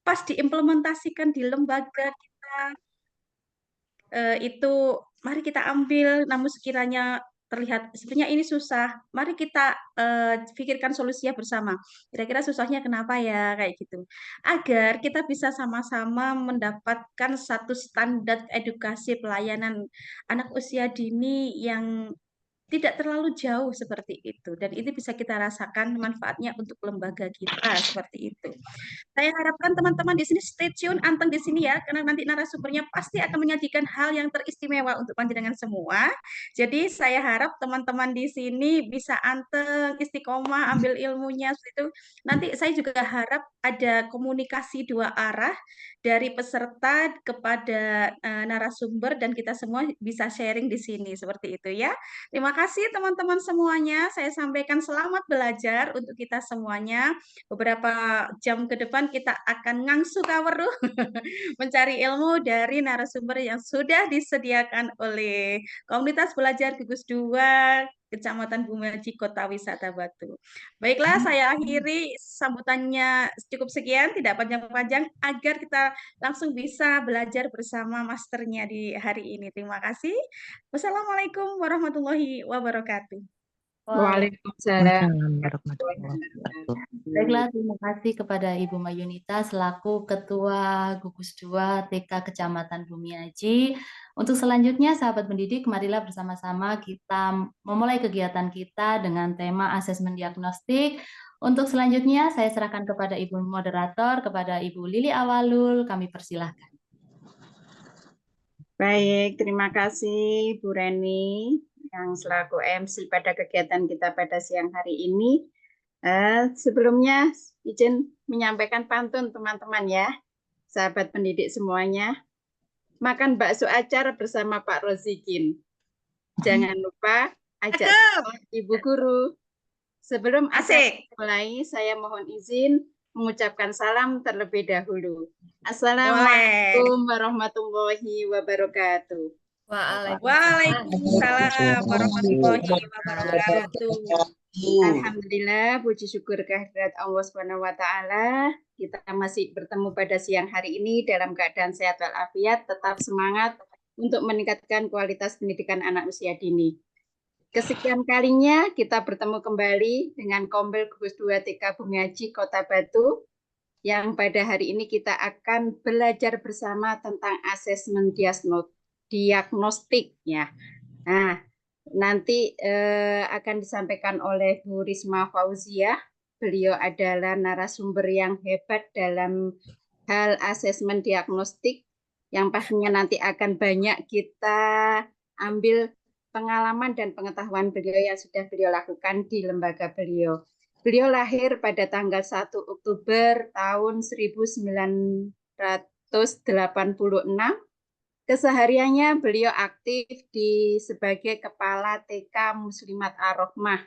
pas diimplementasikan di lembaga kita, itu mari kita ambil, namun sekiranya terlihat sepertinya ini susah, mari kita, pikirkan solusinya bersama. Kira-kira susahnya kenapa ya? Kayak gitu. Agar kita bisa sama-sama mendapatkan satu standar edukasi pelayanan anak usia dini yang tidak terlalu jauh seperti itu, dan ini bisa kita rasakan manfaatnya untuk lembaga kita, seperti itu. Saya harapkan teman-teman di sini stay tune, anteng di sini ya, karena nanti narasumbernya pasti akan menyajikan hal yang teristimewa untuk panjenengan semua. Jadi saya harap teman-teman di sini bisa anteng, istiqomah, ambil ilmunya itu. Nanti saya juga harap ada komunikasi dua arah dari peserta kepada narasumber dan kita semua bisa sharing di sini seperti itu ya. Terima kasih teman-teman semuanya. Saya sampaikan selamat belajar untuk kita semuanya. Beberapa jam ke depan kita akan ngangsu kaweruh mencari ilmu dari narasumber yang sudah disediakan oleh komunitas belajar gugus 2 Kecamatan Bumaji Kota Wisata Batu. Baiklah, saya akhiri sambutannya cukup sekian, tidak panjang-panjang, agar kita langsung bisa belajar bersama masternya di hari ini. Terima kasih. Wassalamualaikum warahmatullahi wabarakatuh. Waalaikumsalam warahmatullahi wabarakatuh. Baiklah, terima kasih kepada Ibu Mayunita selaku Ketua Gugus 2 TK Kecamatan Bumiaji. Untuk selanjutnya, sahabat pendidik, marilah bersama-sama kita memulai kegiatan kita dengan tema asesmen diagnostik. Untuk selanjutnya, saya serahkan kepada Ibu Moderator, kepada Ibu Lili Awalul, kami persilahkan. Baik, terima kasih Bu Reni yang selaku MC pada kegiatan kita pada siang hari ini. Sebelumnya izin menyampaikan pantun teman-teman ya, sahabat pendidik semuanya. Makan bakso acar bersama Pak Rozikin. Jangan lupa ajak Ibu Guru. Sebelum acara mulai, saya mohon izin mengucapkan salam terlebih dahulu. Assalamualaikum warahmatullahi wabarakatuh. Waalaikumsalam warahmatullahi wabarakatuh. Alhamdulillah, puji syukur kehadirat Allah Subhanahu wa taala. Kita masih bertemu pada siang hari ini dalam keadaan sehat walafiat, tetap semangat untuk meningkatkan kualitas pendidikan anak usia dini. Kesekian kalinya kita bertemu kembali dengan Kombel Gugus 2 TK Bumiaji Kota Batu, yang pada hari ini kita akan belajar bersama tentang asesmen diagnostik ya. Nah, nanti akan disampaikan oleh Bu Risma Fauziah. Beliau adalah narasumber yang hebat dalam hal asesmen diagnostik, yang pastinya nanti akan banyak kita ambil pengalaman dan pengetahuan beliau yang sudah beliau lakukan di lembaga beliau. Beliau lahir pada tanggal 1 Oktober tahun 1986. Kesehariannya beliau aktif sebagai Kepala TK Muslimat Ar-Rohmah.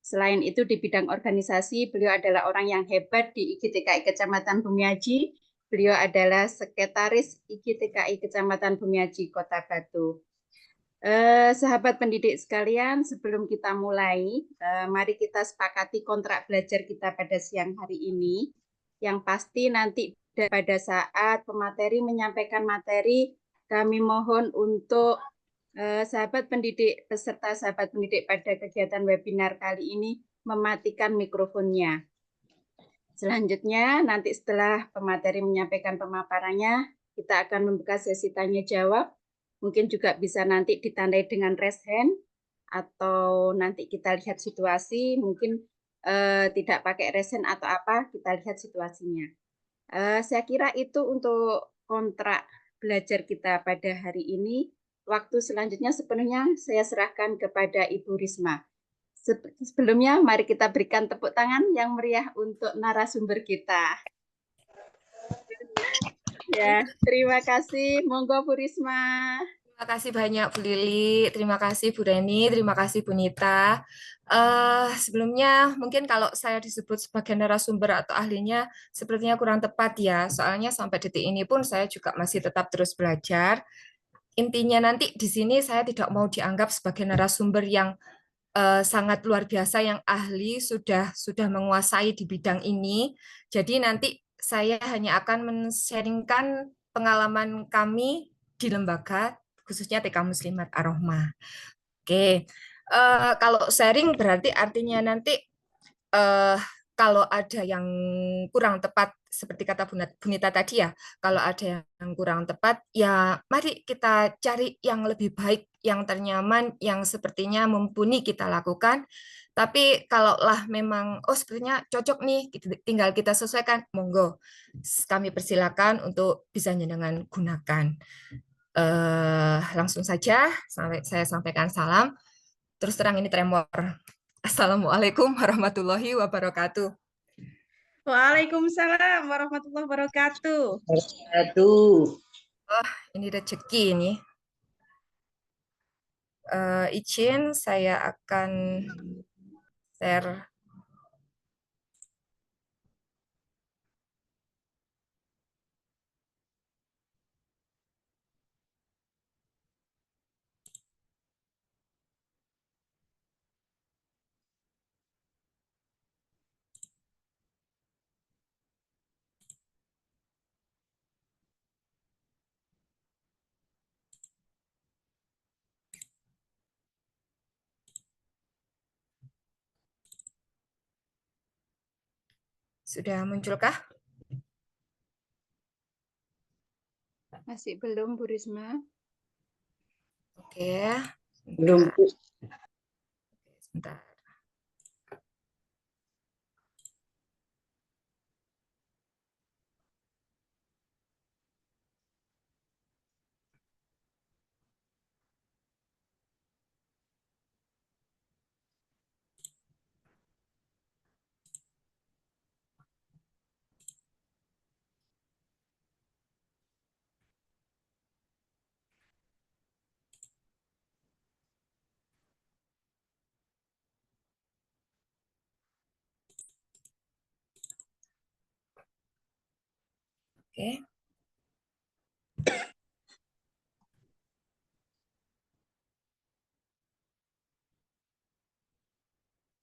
Selain itu di bidang organisasi, beliau adalah orang yang hebat di IGTKI Kecamatan Bumiaji. Beliau adalah Sekretaris IGTKI Kecamatan Bumiaji Kota Batu. Sahabat pendidik sekalian, sebelum kita mulai, mari kita sepakati kontrak belajar kita pada siang hari ini. Yang pasti nanti pada saat pemateri menyampaikan materi, kami mohon untuk sahabat pendidik, peserta sahabat pendidik pada kegiatan webinar kali ini mematikan mikrofonnya. Selanjutnya, nanti setelah pemateri menyampaikan pemaparannya, kita akan membuka sesi tanya jawab. Mungkin juga bisa nanti ditandai dengan raise hand, atau nanti kita lihat situasi, mungkin tidak pakai raise hand atau apa, kita lihat situasinya. Saya kira itu untuk kontrak belajar kita pada hari ini. Waktu selanjutnya sepenuhnya saya serahkan kepada Ibu Risma. Sebelumnya mari kita berikan tepuk tangan yang meriah untuk narasumber kita. Ya, terima kasih. Monggo Bu Risma. Terima kasih banyak Bu Lili, terima kasih Bu Reni, terima kasih Bu Nita. Sebelumnya mungkin kalau saya disebut sebagai narasumber atau ahlinya sepertinya kurang tepat ya, soalnya sampai detik ini pun saya juga masih tetap terus belajar. Intinya nanti di sini saya tidak mau dianggap sebagai narasumber yang sangat luar biasa, yang ahli sudah menguasai di bidang ini. Jadi nanti saya hanya akan men-sharingkan pengalaman kami di lembaga, khususnya TK Muslimat Ar-Rahmah. Oke, kalau sharing berarti artinya nanti kalau ada yang kurang tepat, seperti kata Bunita tadi ya, kalau ada yang kurang tepat, ya mari kita cari yang lebih baik, yang ternyaman, yang sepertinya mumpuni kita lakukan. Tapi kalaulah memang, oh sepertinya cocok nih, tinggal kita sesuaikan, monggo. Kami persilakan untuk bisa dengan gunakan. Langsung saja, saya sampaikan salam. Terus terang ini tremor. Assalamualaikum warahmatullahi wabarakatuh. Waalaikumsalam warahmatullahi wabarakatuh. Ini rezeki ini. Izin saya akan share. Sudah munculkah? Masih belum, Bu Risma. Oke. Belum. Sebentar. Oke.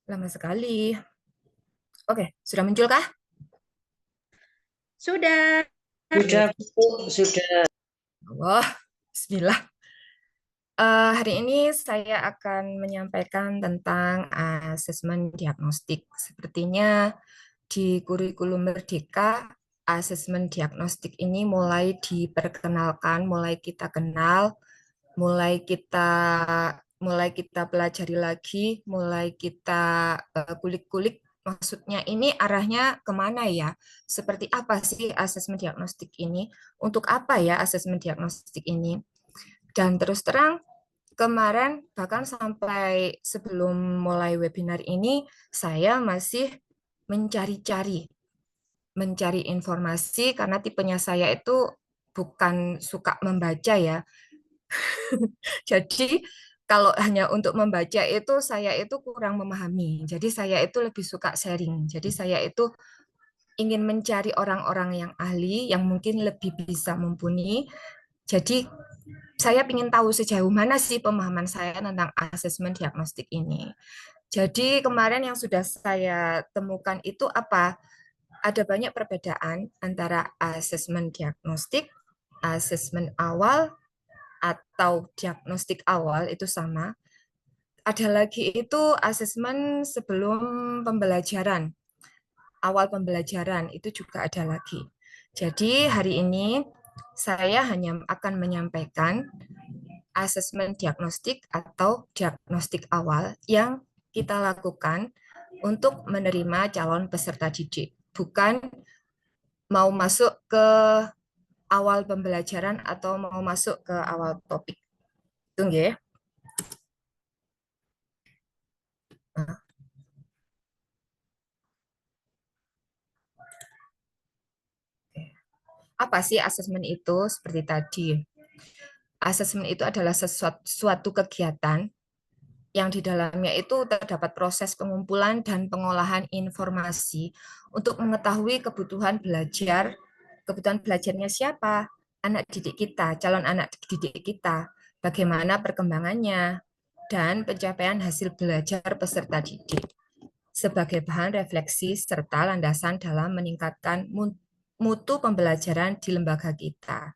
Lama sekali. Oke, sudah munculkah? Sudah. Sudah. Wah, bismillah. Hari ini saya akan menyampaikan tentang asesmen diagnostik. Sepertinya di kurikulum Merdeka, asesmen diagnostik ini mulai diperkenalkan, mulai kita kenal, mulai kita pelajari lagi, mulai kita kulik-kulik. Maksudnya ini arahnya kemana ya? Seperti apa sih asesmen diagnostik ini? Untuk apa ya asesmen diagnostik ini? Dan terus terang, kemarin bahkan sampai sebelum mulai webinar ini, saya masih mencari informasi karena tipenya saya itu bukan suka membaca ya. Jadi kalau hanya untuk membaca itu saya itu kurang memahami. Jadi saya itu lebih suka sharing. Jadi saya itu ingin mencari orang-orang yang ahli yang mungkin lebih bisa mumpuni. Jadi saya ingin tahu sejauh mana sih pemahaman saya tentang asesmen diagnostik ini. Jadi kemarin yang sudah saya temukan itu apa? Ada banyak perbedaan antara asesmen diagnostik, asesmen awal, atau diagnostik awal itu sama. Ada lagi itu asesmen sebelum pembelajaran. Awal pembelajaran itu juga ada lagi. Jadi hari ini saya hanya akan menyampaikan asesmen diagnostik atau diagnostik awal yang kita lakukan untuk menerima calon peserta didik. Bukan mau masuk ke awal pembelajaran atau mau masuk ke awal topik. Tunggu ya. Apa sih asesmen itu? Seperti tadi. Asesmen itu adalah suatu kegiatan yang di dalamnya itu terdapat proses pengumpulan dan pengolahan informasi untuk mengetahui kebutuhan belajarnya siapa, anak didik kita, calon anak didik kita, bagaimana perkembangannya, dan pencapaian hasil belajar peserta didik sebagai bahan refleksi serta landasan dalam meningkatkan mutu pembelajaran di lembaga kita.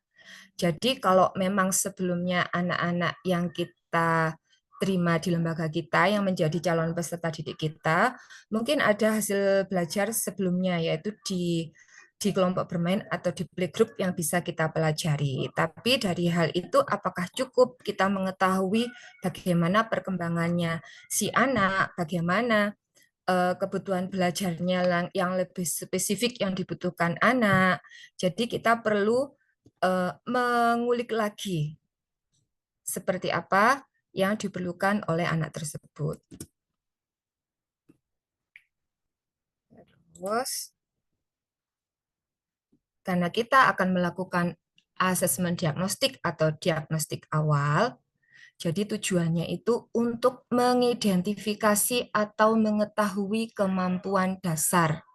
Jadi kalau memang sebelumnya anak-anak yang kita terima di lembaga kita yang menjadi calon peserta didik kita, mungkin ada hasil belajar sebelumnya, yaitu di kelompok bermain atau di playgroup yang bisa kita pelajari. Tapi dari hal itu apakah cukup kita mengetahui bagaimana perkembangannya si anak, bagaimana kebutuhan belajarnya yang lebih spesifik yang dibutuhkan anak. Jadi kita perlu mengulik lagi seperti apa yang diperlukan oleh anak tersebut. Terus, karena kita akan melakukan asesmen diagnostik atau diagnostik awal, jadi tujuannya itu untuk mengidentifikasi atau mengetahui kemampuan dasar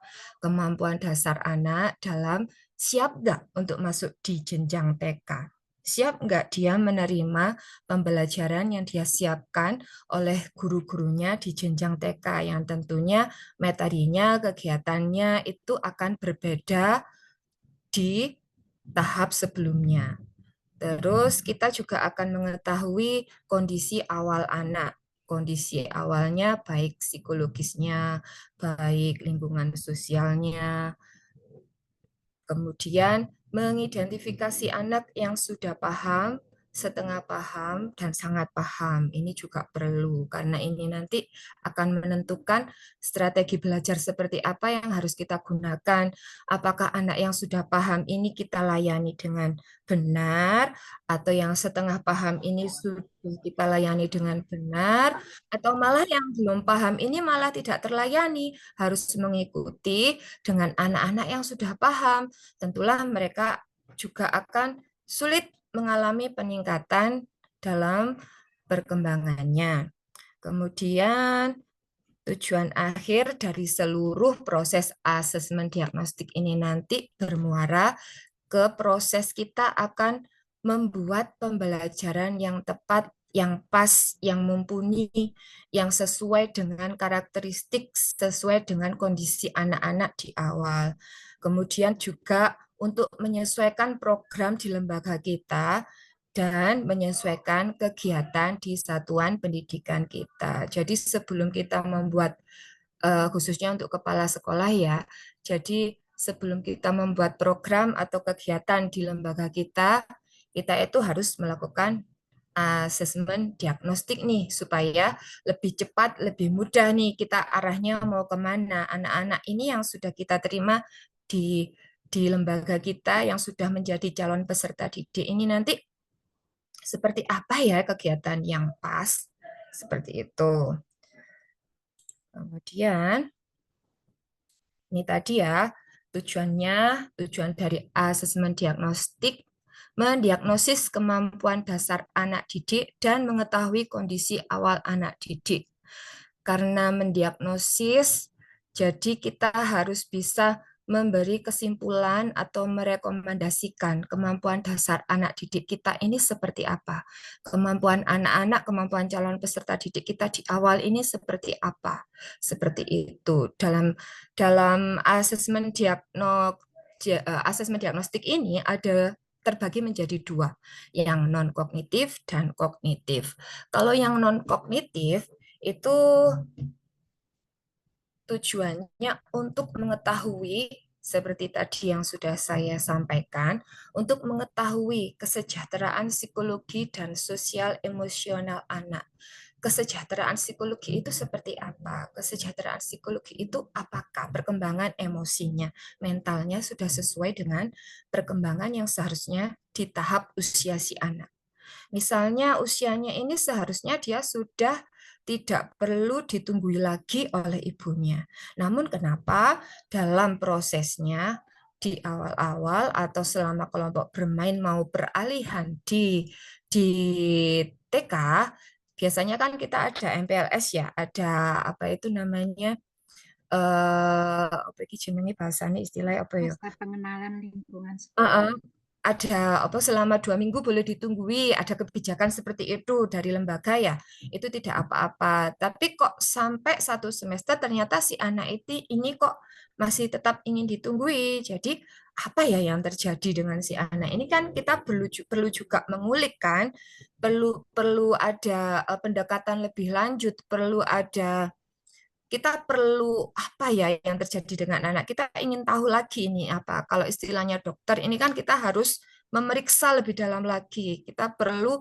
anak dalam siap nggak untuk masuk di jenjang TK. Siap nggak dia menerima pembelajaran yang dia siapkan oleh guru-gurunya di jenjang TK yang tentunya materinya, kegiatannya itu akan berbeda di tahap sebelumnya. Terus kita juga akan mengetahui kondisi awal anak. Kondisi awalnya baik psikologisnya, baik lingkungan sosialnya. Kemudian mengidentifikasi anak yang sudah paham, setengah paham, dan sangat paham. Ini juga perlu, karena ini nanti akan menentukan strategi belajar seperti apa yang harus kita gunakan. Apakah anak yang sudah paham ini kita layani dengan benar, atau yang setengah paham ini sudah kita layani dengan benar, atau malah yang belum paham ini malah tidak terlayani, harus mengikuti dengan anak-anak yang sudah paham. Tentulah mereka juga akan sulit mengalami peningkatan dalam perkembangannya. Kemudian tujuan akhir dari seluruh proses asesmen diagnostik ini nanti bermuara ke proses kita akan membuat pembelajaran yang tepat, yang pas, yang mumpuni, yang sesuai dengan karakteristik, sesuai dengan kondisi anak-anak di awal. Kemudian juga untuk menyesuaikan program di lembaga kita dan menyesuaikan kegiatan di satuan pendidikan kita. Jadi sebelum kita membuat khususnya untuk kepala sekolah ya. Jadi sebelum kita membuat program atau kegiatan di lembaga kita itu harus melakukan asesmen diagnostik nih supaya lebih cepat, lebih mudah nih kita arahnya mau kemana. Anak-anak ini yang sudah kita terima di lembaga kita yang sudah menjadi calon peserta didik ini nanti seperti apa ya kegiatan yang pas, seperti itu. Kemudian ini tadi ya tujuan dari asesmen diagnostik mendiagnosis kemampuan dasar anak didik dan mengetahui kondisi awal anak didik. Karena mendiagnosis, jadi kita harus bisa memberi kesimpulan atau merekomendasikan kemampuan dasar anak didik kita ini seperti apa. Kemampuan anak-anak, kemampuan calon peserta didik kita di awal ini seperti apa. Seperti itu. Dalam asesmen diagnostik ini ada terbagi menjadi dua, yang non-kognitif dan kognitif. Kalau yang non-kognitif itu tujuannya untuk mengetahui, seperti tadi yang sudah saya sampaikan, untuk mengetahui kesejahteraan psikologi dan sosial emosional anak. Kesejahteraan psikologi itu seperti apa? Kesejahteraan psikologi itu apakah perkembangan emosinya, mentalnya sudah sesuai dengan perkembangan yang seharusnya di tahap usia si anak. Misalnya usianya ini seharusnya dia sudah tidak perlu ditunggui lagi oleh ibunya. Namun kenapa dalam prosesnya di awal-awal atau selama kelompok bermain mau peralihan di TK, biasanya kan kita ada MPLS ya, ada apa itu namanya apa iki jenenge bahasane istilahnya apa ya? Masa pengenalan lingkungan sekolah. Ada apa selama 2 minggu boleh ditunggui, ada kebijakan seperti itu dari lembaga ya, itu tidak apa-apa. Tapi kok sampai 1 semester ternyata si anak ini kok masih tetap ingin ditunggui. Jadi apa ya yang terjadi dengan si anak ini, kan kita perlu juga mengulik kan, perlu ada pendekatan lebih lanjut, kita perlu apa ya yang terjadi dengan anak. Kita ingin tahu lagi ini apa. Kalau istilahnya dokter ini kan kita harus memeriksa lebih dalam lagi. Kita perlu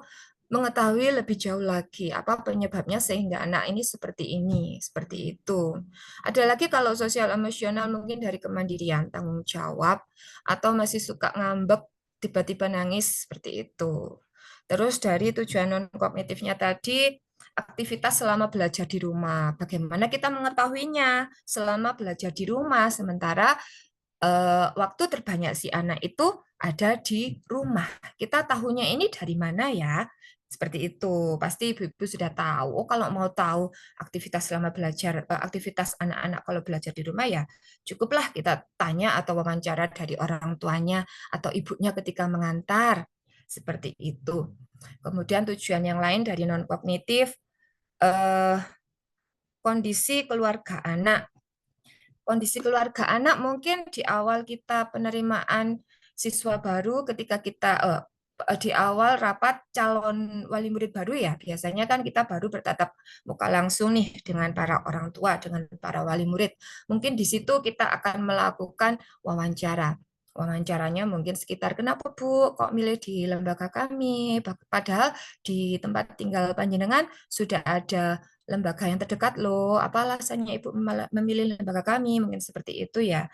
mengetahui lebih jauh lagi apa penyebabnya sehingga anak ini, seperti itu. Ada lagi kalau sosial emosional mungkin dari kemandirian, tanggung jawab, atau masih suka ngambek, tiba-tiba nangis, seperti itu. Terus dari tujuan non kognitifnya tadi, aktivitas selama belajar di rumah. Bagaimana kita mengetahuinya selama belajar di rumah, sementara waktu terbanyak si anak itu ada di rumah. Kita tahunya ini dari mana ya? Seperti itu. Pasti ibu-ibu sudah tahu. Oh, kalau mau tahu aktivitas selama belajar, aktivitas anak-anak kalau belajar di rumah ya, cukuplah kita tanya atau wawancara dari orang tuanya atau ibunya ketika mengantar. Seperti itu. Kemudian tujuan yang lain dari non kognitif, kondisi keluarga anak. Kondisi keluarga anak mungkin di awal kita penerimaan siswa baru, ketika kita di awal rapat calon wali murid baru ya, biasanya kan kita baru bertatap muka langsung nih dengan para orang tua, dengan para wali murid. Mungkin di situ kita akan melakukan wawancara. Wawancaranya mungkin sekitar, kenapa Bu kok milih di lembaga kami? Padahal di tempat tinggal panjenengan sudah ada lembaga yang terdekat loh. Apa alasannya Ibu memilih lembaga kami? Mungkin seperti itu ya.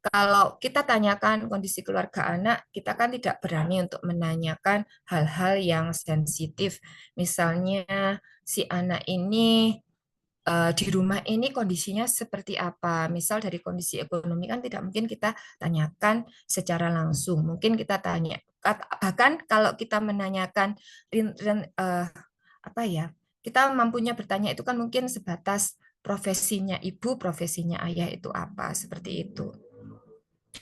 Kalau kita tanyakan kondisi keluarga anak, kita kan tidak berani untuk menanyakan hal-hal yang sensitif. Misalnya si anak ini di rumah ini kondisinya seperti apa. Misal dari kondisi ekonomi kan tidak mungkin kita tanyakan secara langsung. Mungkin kita tanya, bahkan kalau kita menanyakan apa ya, kita mampunya bertanya itu kan mungkin sebatas profesinya ibu, profesinya ayah itu apa, seperti itu.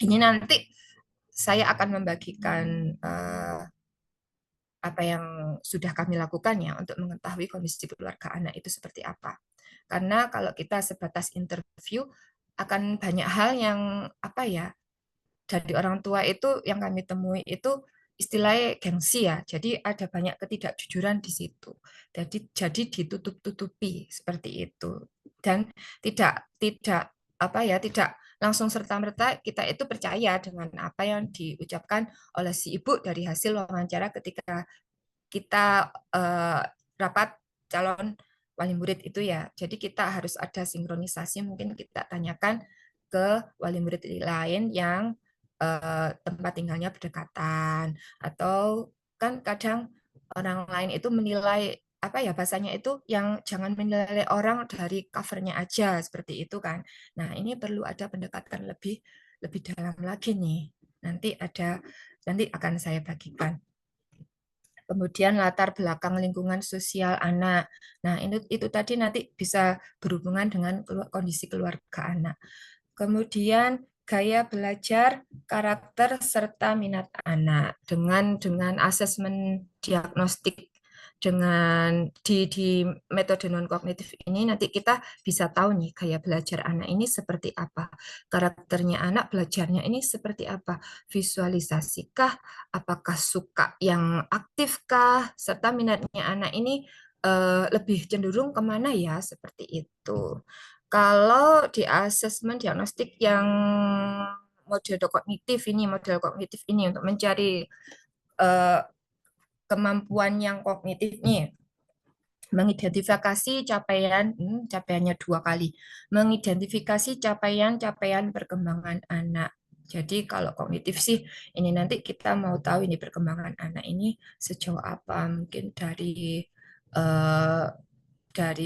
Ini nanti saya akan membagikan apa yang sudah kami lakukan ya untuk mengetahui kondisi keluarga anak itu seperti apa. Karena kalau kita sebatas interview, akan banyak hal yang apa ya, dari orang tua itu yang kami temui itu istilahnya gengsi ya. Jadi ada banyak ketidakjujuran di situ. Jadi ditutup-tutupi seperti itu. Dan tidak apa ya, tidak langsung serta-merta kita itu percaya dengan apa yang diucapkan oleh si ibu dari hasil wawancara ketika kita rapat calon wali murid itu ya. Jadi kita harus ada sinkronisasi, mungkin kita tanyakan ke wali murid lain yang tempat tinggalnya berdekatan, atau kan kadang orang lain itu menilai apa ya bahasanya itu, yang jangan menilai orang dari covernya aja, seperti itu kan. Nah ini perlu ada pendekatan lebih dalam lagi nih. Nanti akan saya bagikan. Kemudian latar belakang lingkungan sosial anak. Nah, itu tadi nanti bisa berhubungan dengan kondisi keluarga anak. Kemudian gaya belajar, karakter, serta minat anak dengan asesmen diagnostik, dengan di metode non kognitif ini nanti kita bisa tahu nih gaya belajar anak ini seperti apa, karakternya anak belajarnya ini seperti apa, visualisasikah, apakah suka yang aktifkah, serta minatnya anak ini lebih cenderung kemana ya, seperti itu. Kalau di asesmen diagnostik yang model kognitif ini untuk mencari kemampuan yang kognitif nih, mengidentifikasi capaiannya 2 kali, mengidentifikasi capaian perkembangan anak. Jadi kalau kognitif sih ini nanti kita mau tahu ini perkembangan anak ini sejauh apa, mungkin dari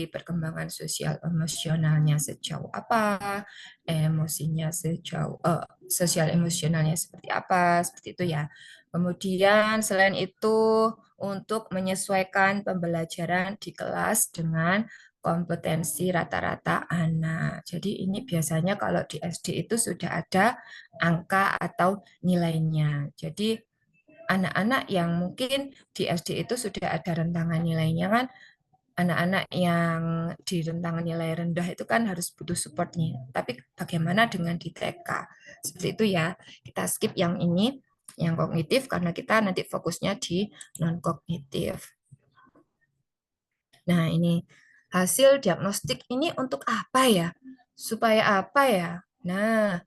perkembangan sosial emosionalnya sejauh apa, emosinya sosial emosionalnya seperti apa, seperti itu ya. Kemudian selain itu untuk menyesuaikan pembelajaran di kelas dengan kompetensi rata-rata anak. Jadi ini biasanya kalau di SD itu sudah ada angka atau nilainya. Jadi anak-anak yang mungkin di SD itu sudah ada rentangan nilainya kan, anak-anak yang di rentang nilai rendah itu kan harus butuh supportnya. Tapi bagaimana dengan di TK? Seperti itu ya. Kita skip yang ini, yang kognitif, karena kita nanti fokusnya di non-kognitif. Nah, ini hasil diagnostik ini untuk apa ya? Supaya apa ya? Nah,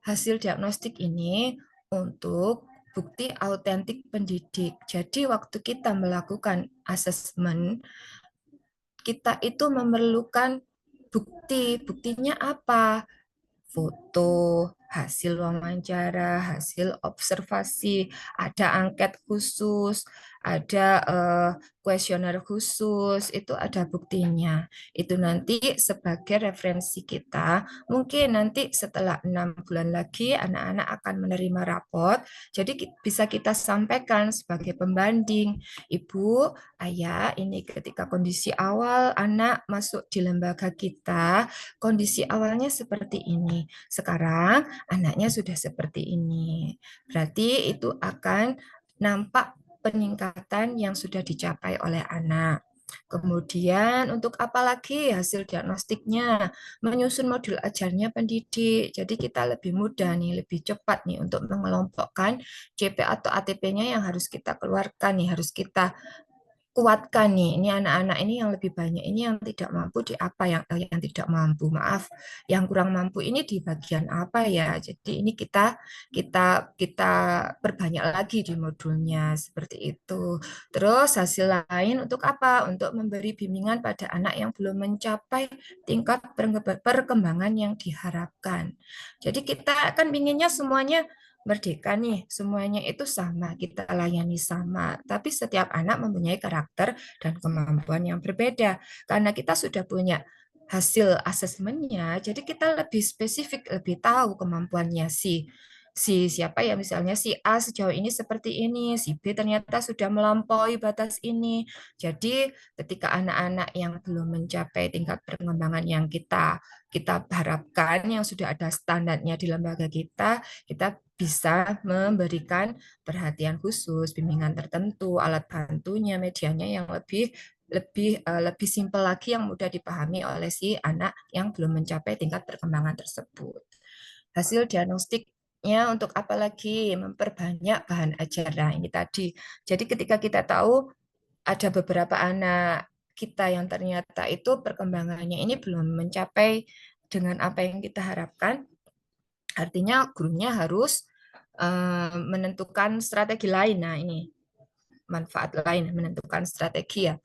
hasil diagnostik ini untuk bukti autentik pendidik. Jadi waktu kita melakukan asesmen, kita itu memerlukan bukti. Buktinya apa? Foto, hasil wawancara, hasil observasi, ada angket khusus, ada kuesioner khusus, itu ada buktinya. Itu nanti sebagai referensi kita. Mungkin nanti setelah 6 bulan lagi anak-anak akan menerima raport, jadi bisa kita sampaikan sebagai pembanding. Ibu, ayah, ini ketika kondisi awal anak masuk di lembaga kita, kondisi awalnya seperti ini. Sekarang anaknya sudah seperti ini. Berarti itu akan nampak peningkatan yang sudah dicapai oleh anak. Kemudian untuk apa lagi hasil diagnostiknya? Menyusun modul ajarnya pendidik. Jadi kita lebih mudah nih, lebih cepat nih untuk mengelompokkan CP atau ATP-nya yang harus kita keluarkan nih, harus kita kuatkan nih, ini anak-anak ini yang lebih banyak, ini yang tidak mampu di apa, yang tidak mampu, maaf, yang kurang mampu ini di bagian apa ya. Jadi ini kita kita perbanyak lagi di modulnya seperti itu. Terus hasil lain untuk apa? Untuk memberi bimbingan pada anak yang belum mencapai tingkat perkembangan yang diharapkan. Jadi kita kan pinginnya semuanya merdeka nih, semuanya itu sama, kita layani sama. Tapi setiap anak mempunyai karakter dan kemampuan yang berbeda. Karena kita sudah punya hasil asesmennya, jadi kita lebih spesifik, lebih tahu kemampuannya si siapa ya, misalnya si A sejauh ini seperti ini, si B ternyata sudah melampaui batas ini. Jadi ketika anak-anak yang belum mencapai tingkat perkembangan yang kita harapkan, yang sudah ada standarnya di lembaga kita bisa memberikan perhatian khusus, bimbingan tertentu, alat bantunya, medianya yang lebih simpel lagi, yang mudah dipahami oleh si anak yang belum mencapai tingkat perkembangan tersebut. Hasil diagnostiknya untuk apa lagi? Memperbanyak bahan ajar. Nah, ini tadi. Jadi ketika kita tahu ada beberapa anak kita yang ternyata itu perkembangannya ini belum mencapai dengan apa yang kita harapkan, artinya gurunya harus menentukan strategi lain. Nah, ini manfaat lain, menentukan strategi ya.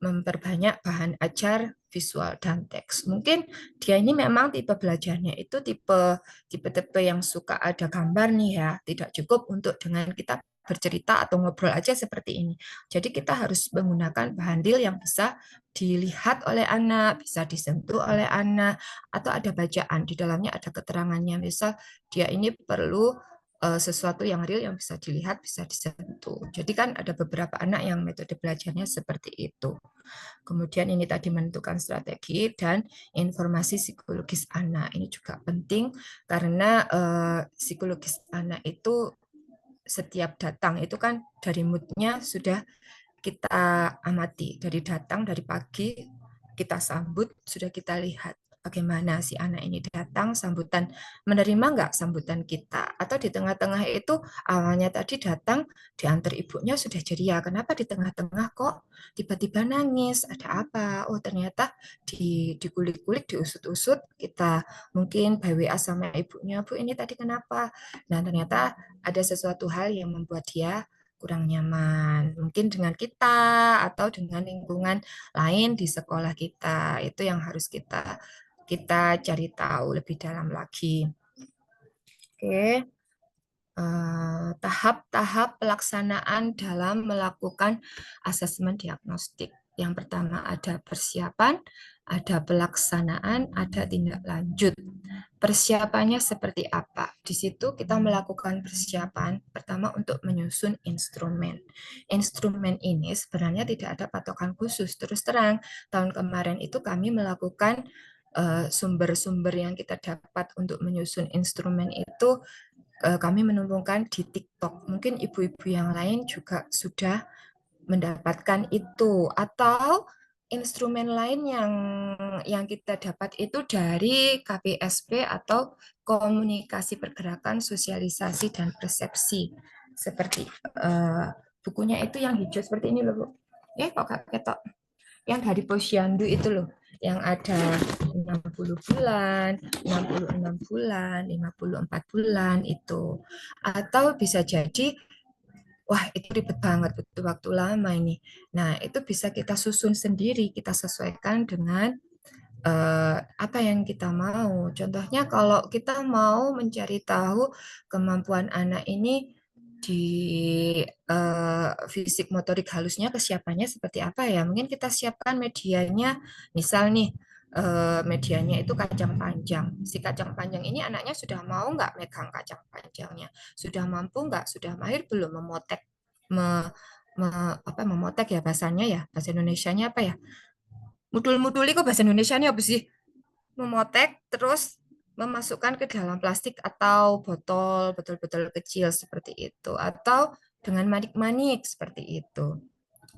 Memperbanyak bahan ajar visual dan teks. Mungkin dia ini memang tipe belajarnya itu tipe yang suka ada gambar nih ya. Tidak cukup untuk dengan kita bercerita atau ngobrol aja seperti ini. Jadi kita harus menggunakan bahan deal yang bisa dilihat oleh anak, bisa disentuh oleh anak, atau ada bacaan di dalamnya, ada keterangannya. Misal dia ini perlu sesuatu yang real yang bisa dilihat, bisa disentuh. Jadi kan ada beberapa anak yang metode belajarnya seperti itu. Kemudian ini tadi menentukan strategi dan informasi psikologis anak. Ini juga penting karena psikologis anak itu setiap datang itu kan dari moodnya sudah kita amati. Dari datang, dari pagi kita sambut, sudah kita lihat bagaimana si anak ini datang, sambutan, menerima nggak sambutan kita. Atau di tengah-tengah itu awalnya tadi datang, diantar ibunya sudah ceria. Kenapa di tengah-tengah kok tiba-tiba nangis? Ada apa? Oh ternyata dikulik-kulik, diusut-usut, kita mungkin by WA sama ibunya, Bu ini tadi kenapa? Nah ternyata ada sesuatu hal yang membuat dia kurang nyaman, mungkin dengan kita atau dengan lingkungan lain di sekolah kita. Itu yang harus kita cari tahu lebih dalam lagi. Oke. Tahap-tahap pelaksanaan dalam melakukan asesmen diagnostik. Yang pertama ada persiapan, ada pelaksanaan, ada tindak lanjut. Persiapannya seperti apa? Di situ kita melakukan persiapan pertama untuk menyusun instrumen. Instrumen ini sebenarnya tidak ada patokan khusus. Terus terang, tahun kemarin itu kami melakukan sumber-sumber yang kita dapat untuk menyusun instrumen itu kami menemukan di TikTok. Mungkin ibu-ibu yang lain juga sudah mendapatkan itu, atau instrumen lain yang kita dapat itu dari KPSP atau komunikasi pergerakan, sosialisasi dan persepsi. Seperti bukunya itu yang hijau seperti ini loh, Bu. Kok Kak Ketok. Yang dari Posyandu itu loh, yang ada 60 bulan, 66 bulan, 54 bulan itu. Atau bisa jadi wah itu ribet banget, butuh waktu lama ini. Nah, itu bisa kita susun sendiri, kita sesuaikan dengan apa yang kita mau. Contohnya kalau kita mau mencari tahu kemampuan anak ini di fisik motorik halusnya kesiapannya seperti apa ya. Mungkin kita siapkan medianya, misal nih medianya itu kacang panjang. Si kacang panjang ini anaknya sudah mau nggak megang kacang panjangnya? Sudah mampu nggak? Sudah mahir belum memotek? Memotek ya bahasanya ya, bahasa Indonesianya apa ya? Mudul-muduli kok bahasa Indonesianya apa sih? Memotek terus memasukkan ke dalam plastik atau botol-botol kecil seperti itu, atau dengan manik-manik seperti itu.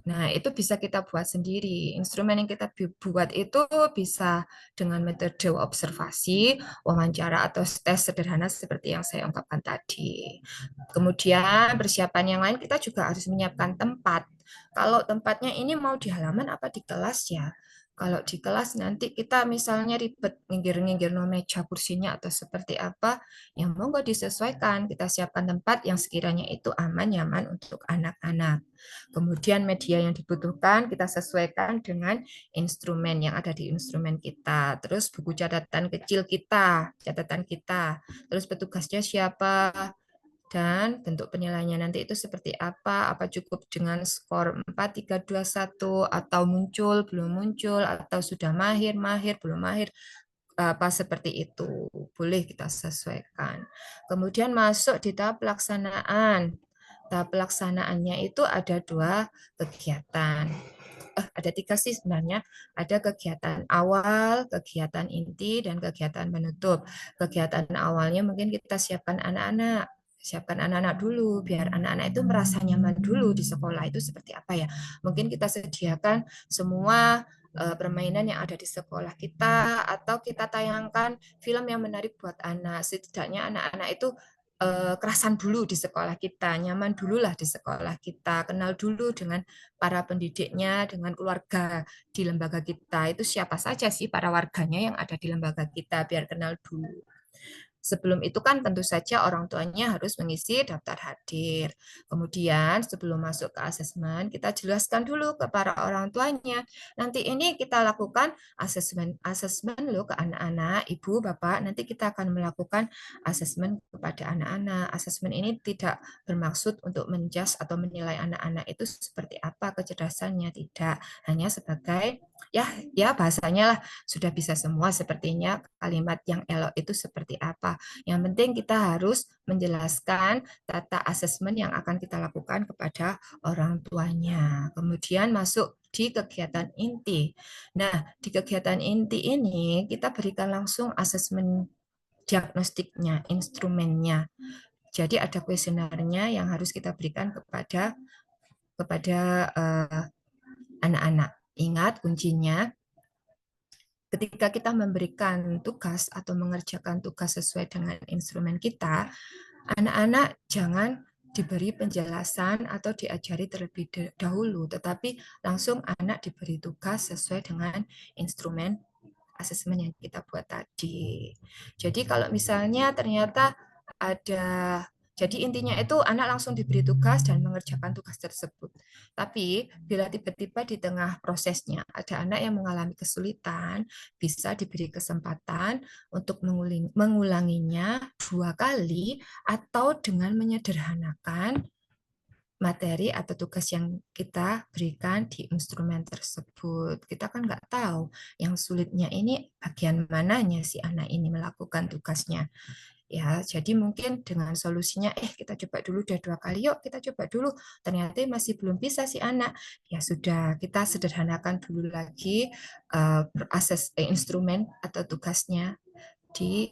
Nah, itu bisa kita buat sendiri. Instrumen yang kita buat itu bisa dengan metode observasi, wawancara, atau tes sederhana seperti yang saya ungkapkan tadi. Kemudian persiapan yang lain kita juga harus menyiapkan tempat. Kalau tempatnya ini mau di halaman apa di kelas ya? Kalau di kelas nanti kita misalnya ribet minggir-minggir no meja kursinya atau seperti apa, yang monggo disesuaikan. Kita siapkan tempat yang sekiranya itu aman, nyaman untuk anak-anak. Kemudian media yang dibutuhkan kita sesuaikan dengan instrumen yang ada di instrumen kita. Terus buku catatan kecil kita, Terus petugasnya siapa, dan bentuk penilaiannya nanti itu seperti apa cukup dengan skor 4, 3, 2, 1, atau muncul, belum muncul, atau sudah mahir, belum mahir, apa seperti itu. Boleh kita sesuaikan. Kemudian masuk di tahap pelaksanaan. Tahap pelaksanaannya itu ada 2 kegiatan. Ada 3 sih sebenarnya. Ada kegiatan awal, kegiatan inti, dan kegiatan penutup. Kegiatan awalnya mungkin kita siapkan anak-anak dulu, biar anak-anak itu merasa nyaman dulu di sekolah itu seperti apa ya. Mungkin kita sediakan semua permainan yang ada di sekolah kita, atau kita tayangkan film yang menarik buat anak. Setidaknya anak-anak itu kerasan dulu di sekolah kita, nyaman dululah di sekolah kita, kenal dulu dengan para pendidiknya, dengan keluarga di lembaga kita. Itu siapa saja sih para warganya yang ada di lembaga kita, biar kenal dulu. Sebelum itu kan tentu saja orang tuanya harus mengisi daftar hadir. Kemudian sebelum masuk ke asesmen, kita jelaskan dulu ke para orang tuanya. Nanti ini kita lakukan asesmen loh ke anak-anak, ibu, bapak. Nanti kita akan melakukan asesmen kepada anak-anak. Asesmen ini tidak bermaksud untuk menjudge atau menilai anak-anak itu seperti apa kecerdasannya, tidak. Hanya sebagai ya bahasanya lah sudah bisa semua sepertinya, kalimat yang elok itu seperti apa. Yang penting kita harus menjelaskan tata asesmen yang akan kita lakukan kepada orang tuanya. Kemudian masuk di kegiatan inti. Nah, di kegiatan inti ini kita berikan langsung asesmen diagnostiknya, instrumennya. Jadi ada kuesionernya yang harus kita berikan kepada anak-anak. Ingat kuncinya, ketika kita memberikan tugas atau mengerjakan tugas sesuai dengan instrumen kita, anak-anak jangan diberi penjelasan atau diajari terlebih dahulu, tetapi langsung anak diberi tugas sesuai dengan instrumen asesmen yang kita buat tadi. Jadi kalau misalnya ternyata jadi intinya itu anak langsung diberi tugas dan mengerjakan tugas tersebut. Tapi bila tiba-tiba di tengah prosesnya ada anak yang mengalami kesulitan, bisa diberi kesempatan untuk mengulanginya 2 kali atau dengan menyederhanakan materi atau tugas yang kita berikan di instrumen tersebut. Kita kan nggak tahu yang sulitnya ini bagian mananya si anak ini melakukan tugasnya. Ya, jadi mungkin dengan solusinya, kita coba dulu udah 2 kali, yuk kita coba dulu. Ternyata masih belum bisa si anak. Ya sudah, kita sederhanakan dulu lagi instrumen atau tugasnya di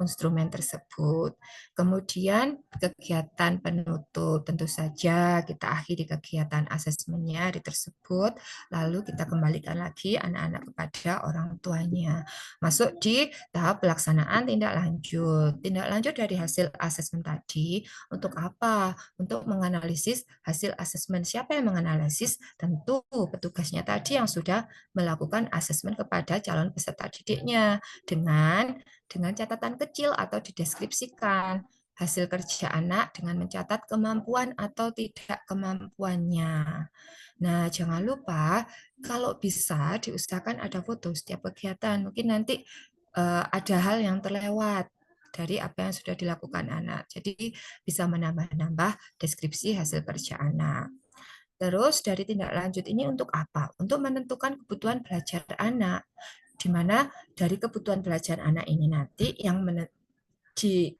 instrumen tersebut. Kemudian kegiatan penutup, tentu saja kita akhiri kegiatan asesmennya di tersebut, lalu kita kembalikan lagi anak-anak kepada orang tuanya. Masuk di tahap pelaksanaan tindak lanjut. Tindak lanjut dari hasil asesmen tadi untuk apa? Untuk menganalisis hasil asesmen. Siapa yang menganalisis? Tentu petugasnya tadi yang sudah melakukan asesmen kepada calon peserta didiknya dengan catatan kecil atau dideskripsikan hasil kerja anak dengan mencatat kemampuan atau tidak kemampuannya. Nah, jangan lupa kalau bisa diusahakan ada foto setiap kegiatan. Mungkin nanti ada hal yang terlewat dari apa yang sudah dilakukan anak. Jadi bisa menambah-nambah deskripsi hasil kerja anak. Terus dari tindak lanjut ini untuk apa? Untuk menentukan kebutuhan belajar anak, di mana dari kebutuhan belajar anak ini nanti yang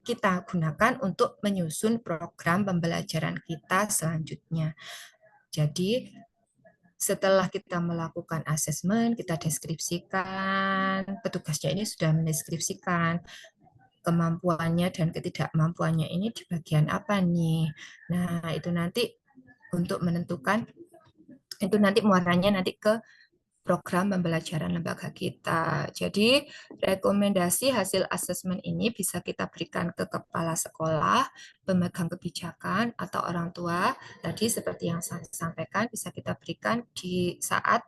kita gunakan untuk menyusun program pembelajaran kita selanjutnya. Jadi setelah kita melakukan asesmen, kita deskripsikan, petugasnya ini sudah mendeskripsikan kemampuannya dan ketidakmampuannya ini di bagian apa nih. Nah, itu nanti untuk menentukan, itu nanti muaranya nanti ke program pembelajaran lembaga kita. Jadi rekomendasi hasil asesmen ini bisa kita berikan ke kepala sekolah, pemegang kebijakan, atau orang tua. Tadi seperti yang saya sampaikan bisa kita berikan di saat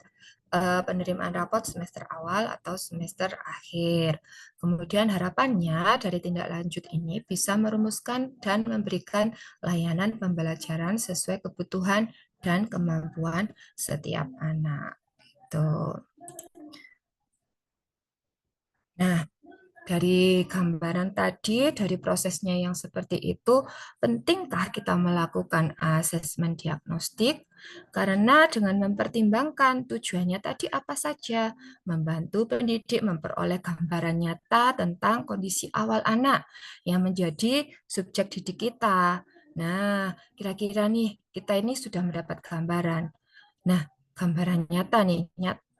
penerimaan rapot semester awal atau semester akhir. Kemudian harapannya dari tindak lanjut ini bisa merumuskan dan memberikan layanan pembelajaran sesuai kebutuhan dan kemampuan setiap anak. Nah, dari gambaran tadi, dari prosesnya yang seperti itu, pentingkah kita melakukan asesmen diagnostik? Karena dengan mempertimbangkan tujuannya tadi apa saja, membantu pendidik memperoleh gambaran nyata tentang kondisi awal anak yang menjadi subjek didik kita. Nah, kira-kira nih, kita ini sudah mendapat gambaran. Nah, gambaran nyata nih,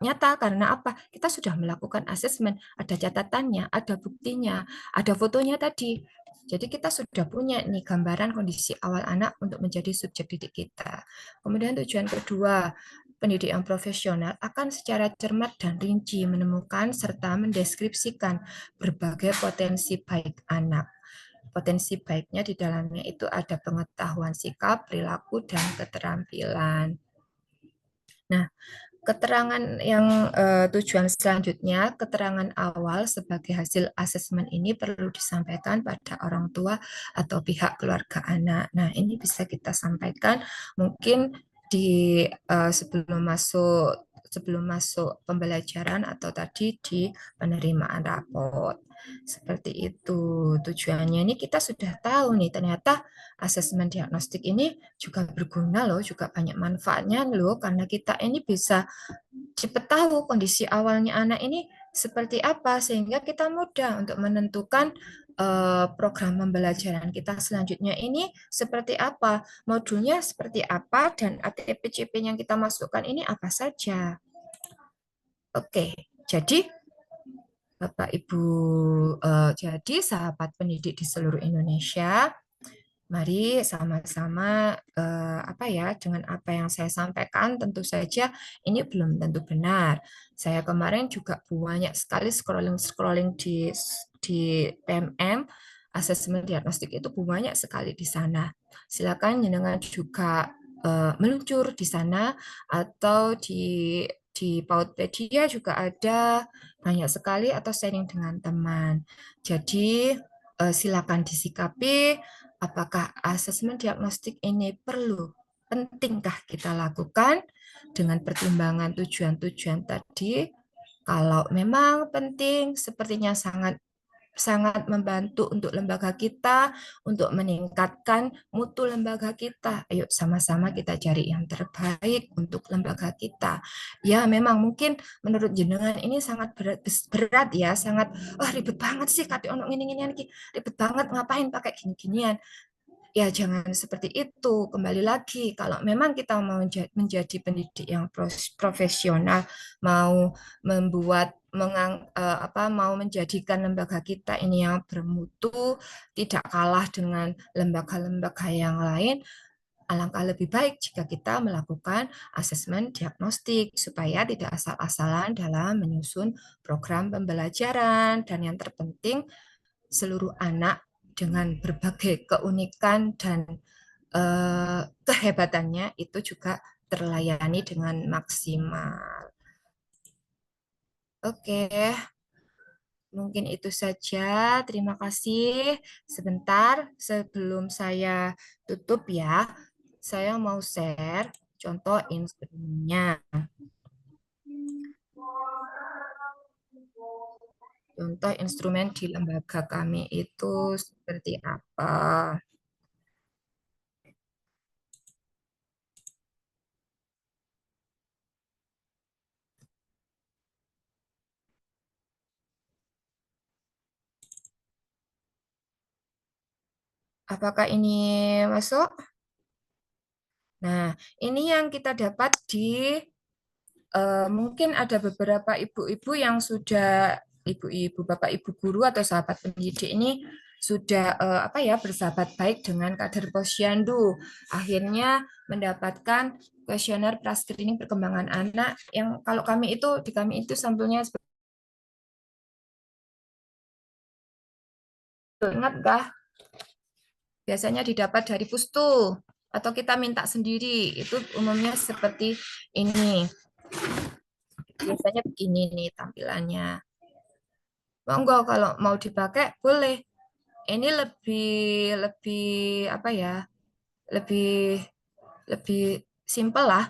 nyata karena apa? Kita sudah melakukan asesmen, ada catatannya, ada buktinya, ada fotonya tadi. Jadi kita sudah punya nih gambaran kondisi awal anak untuk menjadi subjek didik kita. Kemudian tujuan kedua, pendidik yang profesional akan secara cermat dan rinci menemukan serta mendeskripsikan berbagai potensi baik anak. Potensi baiknya di dalamnya itu ada pengetahuan sikap, perilaku, dan keterampilan. Nah, keterangan yang tujuan selanjutnya, keterangan awal sebagai hasil asesmen ini perlu disampaikan pada orang tua atau pihak keluarga anak. Nah, ini bisa kita sampaikan mungkin di sebelum masuk pembelajaran atau tadi di penerimaan rapot. Seperti itu tujuannya. Ini kita sudah tahu nih, ternyata asesmen diagnostik ini juga berguna loh, juga banyak manfaatnya loh, karena kita ini bisa cepat tahu kondisi awalnya anak ini seperti apa, sehingga kita mudah untuk menentukan program pembelajaran kita selanjutnya ini seperti apa, modulnya seperti apa, dan ATP-CP yang kita masukkan ini apa saja. Oke, jadi Bapak Ibu, jadi sahabat pendidik di seluruh Indonesia, mari sama-sama dengan apa yang saya sampaikan tentu saja ini belum tentu benar. Saya kemarin juga banyak sekali scrolling di PMM, asesmen diagnostik itu banyak sekali di sana. Silakan jenengan juga meluncur di sana atau di Pautpedia juga ada banyak sekali atau sharing dengan teman. Jadi silakan disikapi apakah asesmen diagnostik ini pentingkah kita lakukan dengan pertimbangan tujuan-tujuan tadi. Kalau memang penting, sepertinya sangat membantu untuk lembaga kita, untuk meningkatkan mutu lembaga kita. Ayo sama-sama kita cari yang terbaik untuk lembaga kita. Ya memang mungkin menurut jenengan ini sangat berat ya, sangat ribet banget sih kate ono ngene-ngene iki. Ribet banget ngapain pakai gini-ginian. Ya, jangan seperti itu. Kembali lagi, kalau memang kita mau menjadi pendidik yang profesional, mau membuat mau menjadikan lembaga kita ini yang bermutu, tidak kalah dengan lembaga-lembaga yang lain, alangkah lebih baik jika kita melakukan asesmen diagnostik supaya tidak asal-asalan dalam menyusun program pembelajaran, dan yang terpenting seluruh anak dengan berbagai keunikan dan kehebatannya itu juga terlayani dengan maksimal. Oke, mungkin itu saja. Terima kasih. Sebentar sebelum saya tutup ya, saya mau share contoh instrumennya. Contoh instrumen di lembaga kami itu seperti apa? Apakah ini masuk? Nah, ini yang kita dapat di mungkin ada beberapa ibu-ibu yang sudah ibu-ibu, bapak ibu guru atau sahabat pendidik ini sudah bersahabat baik dengan kader posyandu. Akhirnya mendapatkan kuesioner pra-screening perkembangan anak yang kalau kami itu sampelnya ingat nggak? Biasanya didapat dari Pustu atau kita minta sendiri. Itu umumnya seperti ini. Biasanya begini nih tampilannya. Monggo kalau mau dipakai boleh. Ini lebih apa ya? Lebih simpel lah.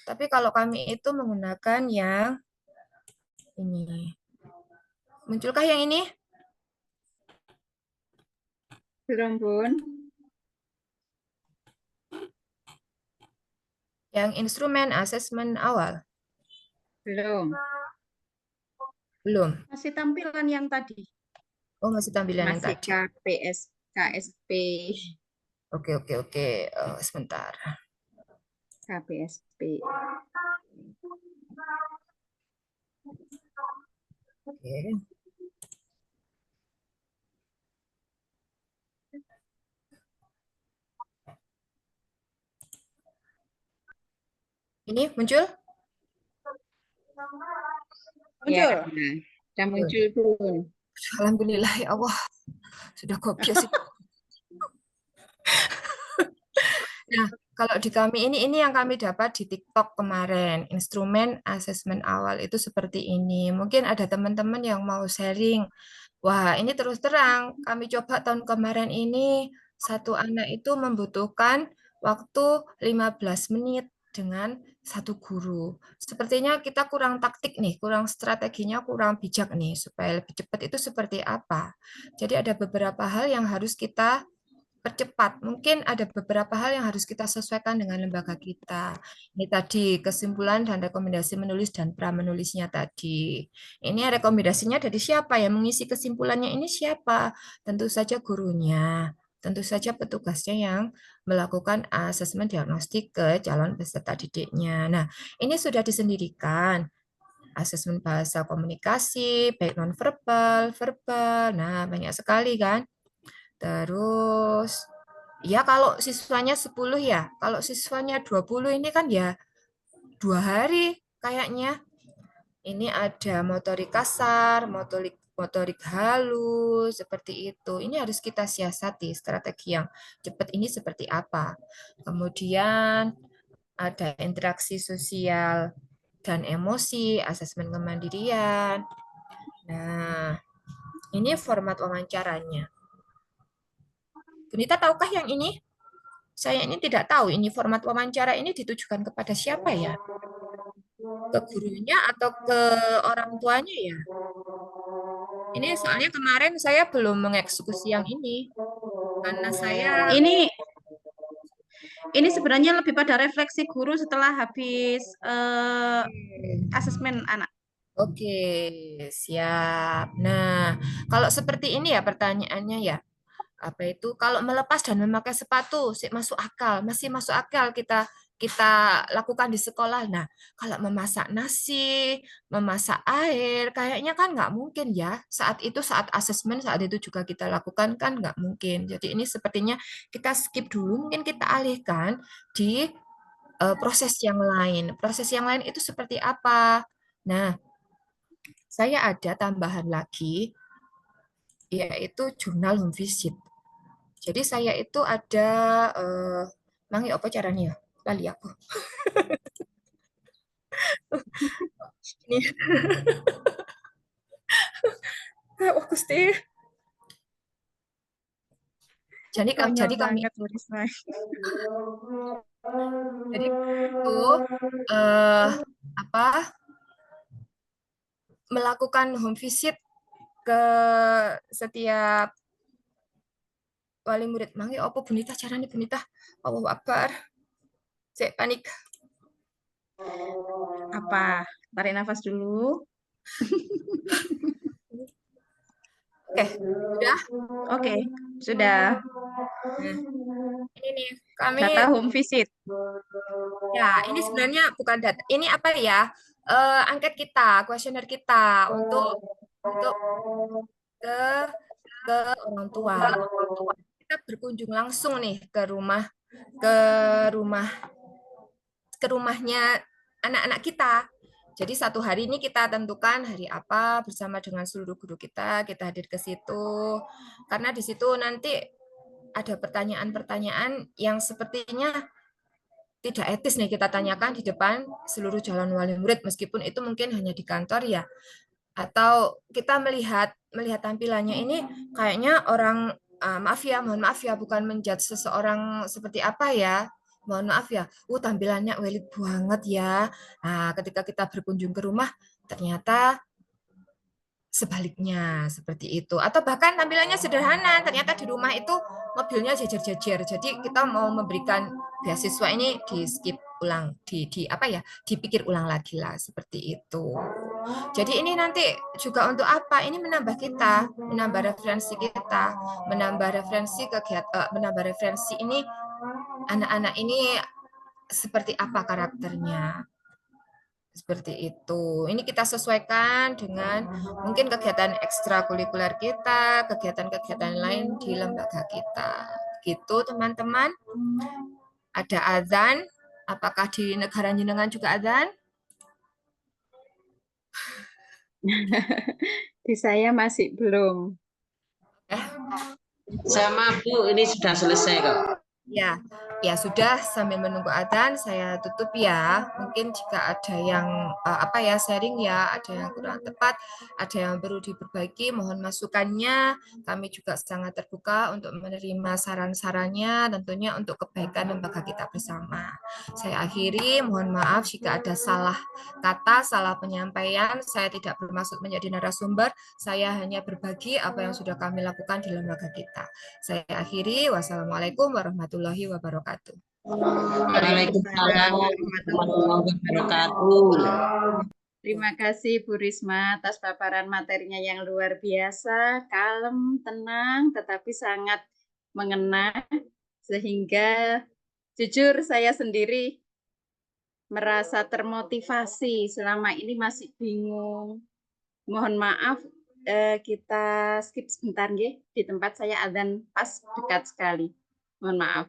Tapi kalau kami itu menggunakan yang ini. Munculkah yang ini? Belum, Bun. Yang instrumen asesmen awal? Belum. Belum. Masih tampilan yang tadi. Oh, masih tampilan yang Masih tadi. KSP. Oke. Sebentar. KPSP. Oke. Ini muncul? Muncul. Ya, sudah muncul, Bun. Alhamdulillah ya Allah. Sudah kopiah sih. Nah, kalau di kami ini yang kami dapat di TikTok kemarin, instrumen asesmen awal itu seperti ini. Mungkin ada teman-teman yang mau sharing. Wah, ini terus terang, kami coba tahun kemarin ini, satu anak itu membutuhkan waktu 15 menit dengan satu guru. Sepertinya kita kurang taktik nih, kurang strateginya, kurang bijak nih, supaya lebih cepat itu seperti apa. Jadi ada beberapa hal yang harus kita percepat. Mungkin ada beberapa hal yang harus kita sesuaikan dengan lembaga kita. Ini tadi kesimpulan dan rekomendasi menulis dan pra menulisnya tadi. Ini rekomendasinya dari siapa? Yang mengisi kesimpulannya ini siapa? Tentu saja gurunya. Tentu saja petugasnya yang melakukan asesmen diagnostik ke calon peserta didiknya. Nah, ini sudah disendirikan. Asesmen bahasa komunikasi, baik nonverbal, verbal. Nah, banyak sekali kan? Terus, ya kalau siswanya 10 ya, kalau siswanya 20 ini kan ya 2 hari kayaknya. Ini ada motorik kasar, motorik halus, seperti itu. Ini harus kita siasati strategi yang cepat ini seperti apa. Kemudian ada interaksi sosial dan emosi, asesmen kemandirian. Nah, ini format wawancaranya. Bunita tahukah yang ini? Saya ini tidak tahu ini format wawancara ini ditujukan kepada siapa ya? Ke gurunya atau ke orang tuanya ya? Ini soalnya kemarin saya belum mengeksekusi yang ini. Karena saya Ini sebenarnya lebih pada refleksi guru setelah habis asesmen anak. Oke, siap. Nah, kalau seperti ini ya pertanyaannya ya. apa itu kalau melepas dan memakai sepatu masuk akal, masih masuk akal kita kita lakukan di sekolah. Nah, kalau memasak nasi, memasak air, kayaknya kan nggak mungkin ya. Saat itu, saat asesmen, saat itu juga kita lakukan kan nggak mungkin. Jadi ini sepertinya kita skip dulu, mungkin kita alihkan di proses yang lain. Proses yang lain itu seperti apa? Nah, saya ada tambahan lagi, yaitu jurnal home visit. Jadi saya itu ada, mangi apa caranya ya? Lali aku. Ini, oh Gusti. Konyol Jadi kami banget Bu Risma. jadi itu eh, apa melakukan home visit ke setiap wali murid. Mangi apa Bunita caranya Bunita? Allahu Akbar. Saya panik. Apa? Tarik nafas dulu. Oke, sudah. Oke, sudah. Nah, ini nih kami Data home visit. ya ini sebenarnya bukan data. Ini apa ya? Angket kita, kuesioner kita untuk ke ke orang tua. Kita berkunjung langsung nih ke rumah ke rumahnya anak-anak kita. Jadi satu hari ini kita tentukan hari apa bersama dengan seluruh guru kita hadir ke situ. Karena di situ nanti ada pertanyaan-pertanyaan yang sepertinya tidak etis nih kita tanyakan di depan seluruh calon wali murid, meskipun itu mungkin hanya di kantor ya. Atau kita melihat melihat tampilannya ini kayaknya orang maaf ya, mohon maaf ya, bukan menjudge seseorang seperti apa ya. Mohon maaf ya, tampilannya welit banget ya. Nah, ketika kita berkunjung ke rumah, ternyata sebaliknya seperti itu. Atau bahkan tampilannya sederhana, ternyata di rumah itu mobilnya jejer-jejer. Jadi kita mau memberikan beasiswa ini di skip ulang, di apa ya, dipikir ulang lagi lah seperti itu. Jadi ini nanti juga untuk apa? Ini menambah kita, menambah referensi kita, menambah referensi kegiatan, menambah referensi ini anak-anak ini seperti apa karakternya. Seperti itu. Ini kita sesuaikan dengan mungkin kegiatan ekstrakurikuler kita, kegiatan-kegiatan lain di lembaga kita. Gitu teman-teman. Ada azan. Apakah di negara jenengan juga azan? Di saya masih belum. Sama Bu, ini sudah selesai kok. Ya, ya sudah sambil menunggu adzan saya tutup ya. Mungkin jika ada yang apa ya sharing ya, ada yang kurang tepat, ada yang perlu diperbaiki, mohon masukannya. Kami juga sangat terbuka untuk menerima saran-sarannya, tentunya untuk kebaikan lembaga kita bersama. Saya akhiri, mohon maaf jika ada salah kata, salah penyampaian. Saya tidak bermaksud menjadi narasumber, saya hanya berbagi apa yang sudah kami lakukan di lembaga kita. Saya akhiri, wassalamualaikum warahmatullahi wabarakatuh. Waalaikumsalam warahmatullahi wabarakatuh. Terima kasih Bu Risma atas paparan materinya yang luar biasa, kalem, tenang, tetapi sangat mengena, sehingga jujur saya sendiri merasa termotivasi. Selama ini masih bingung. Mohon maaf, kita skip sebentar ya. Di tempat saya adzan pas dekat sekali. Mohon maaf.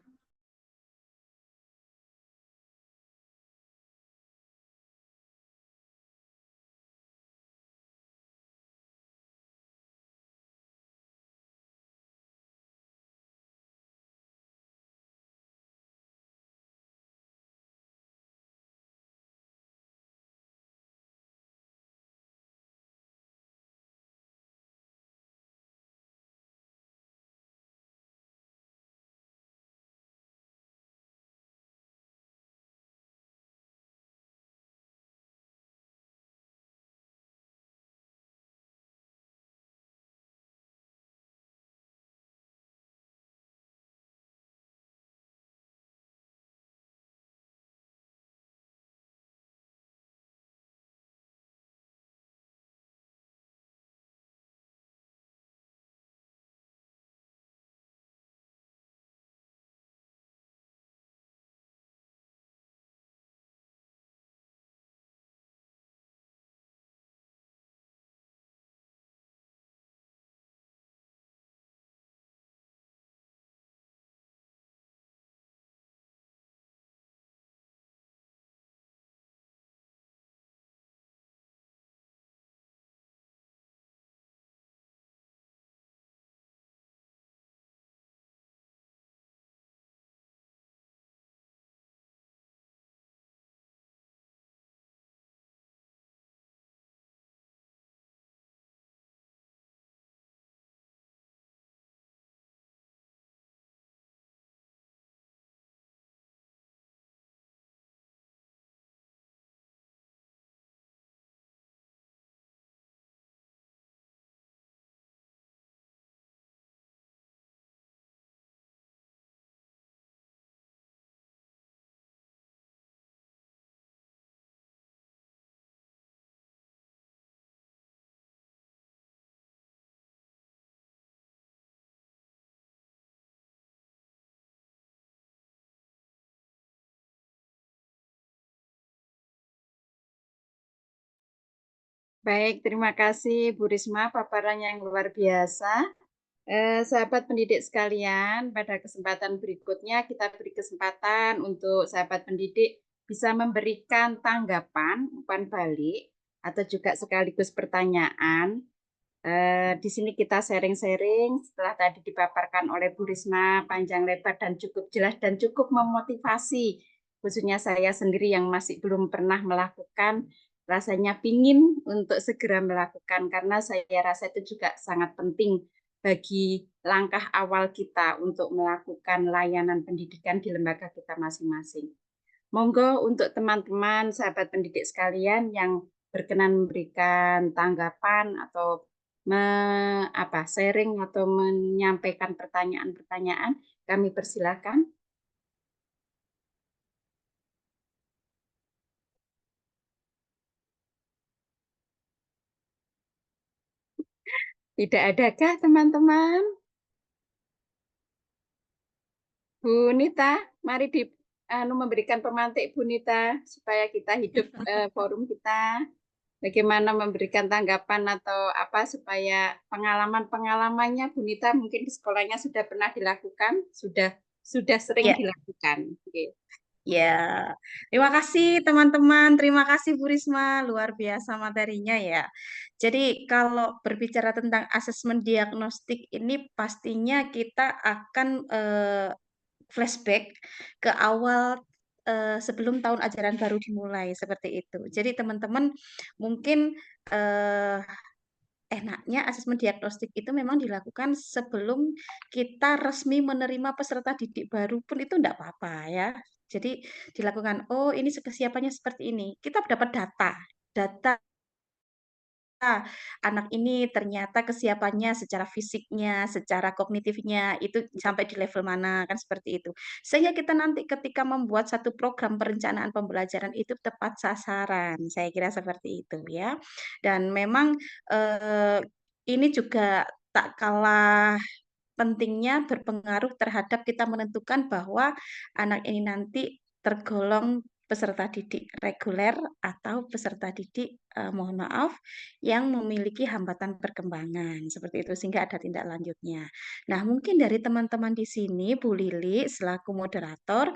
Baik, terima kasih Bu Risma paparan yang luar biasa. Sahabat pendidik sekalian, pada kesempatan berikutnya kita beri kesempatan untuk sahabat pendidik bisa memberikan tanggapan, umpan balik, atau juga sekaligus pertanyaan. Di sini kita sharing-sharing setelah tadi dipaparkan oleh Bu Risma panjang lebar dan cukup jelas dan cukup memotivasi. Khususnya saya sendiri yang masih belum pernah melakukan, rasanya pingin untuk segera melakukan karena saya rasa itu juga sangat penting bagi langkah awal kita untuk melakukan layanan pendidikan di lembaga kita masing-masing. Monggo untuk teman-teman sahabat pendidik sekalian yang berkenan memberikan tanggapan atau sharing atau menyampaikan pertanyaan-pertanyaan, kami persilakan. Tidak adakah teman-teman? Bu Nita, mari memberikan pemantik Bu Nita supaya kita hidup forum kita. Bagaimana memberikan tanggapan atau apa supaya pengalaman-pengalamannya Bu Nita mungkin di sekolahnya sudah pernah dilakukan, sudah sering Ya, dilakukan. Oke. ya. Terima kasih teman-teman, terima kasih Bu Risma, luar biasa materinya ya. Jadi kalau berbicara tentang asesmen diagnostik ini pastinya kita akan flashback ke awal sebelum tahun ajaran baru dimulai seperti itu. Jadi teman-teman mungkin eh, enaknya asesmen diagnostik itu memang dilakukan sebelum kita resmi menerima peserta didik baru pun itu enggak apa-apa ya. Jadi dilakukan, oh ini kesiapannya seperti ini. Kita dapat data anak ini ternyata kesiapannya secara fisiknya, secara kognitifnya itu sampai di level mana, kan seperti itu. Sehingga kita nanti ketika membuat satu program perencanaan pembelajaran itu tepat sasaran, saya kira seperti itu ya. Dan memang ini juga tak kalah pentingnya berpengaruh terhadap kita menentukan bahwa anak ini nanti tergolong peserta didik reguler atau peserta didik mohon maaf yang memiliki hambatan perkembangan seperti itu sehingga ada tindak lanjutnya. Nah, mungkin dari teman-teman di sini Bu Lili selaku moderator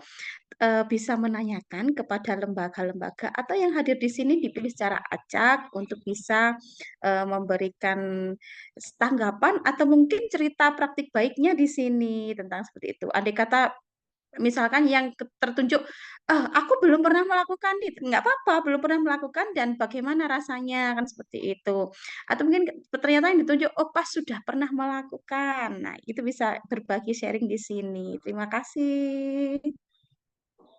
bisa menanyakan kepada lembaga-lembaga atau yang hadir di sini dipilih secara acak untuk bisa memberikan tanggapan atau mungkin cerita praktik baiknya di sini tentang seperti itu. Andai kata misalkan yang tertunjuk, aku belum pernah melakukan itu, nggak apa-apa, belum pernah melakukan dan bagaimana rasanya kan seperti itu. Atau mungkin ternyata yang ditunjuk, oh pas sudah pernah melakukan. Nah, itu bisa berbagi sharing di sini. Terima kasih.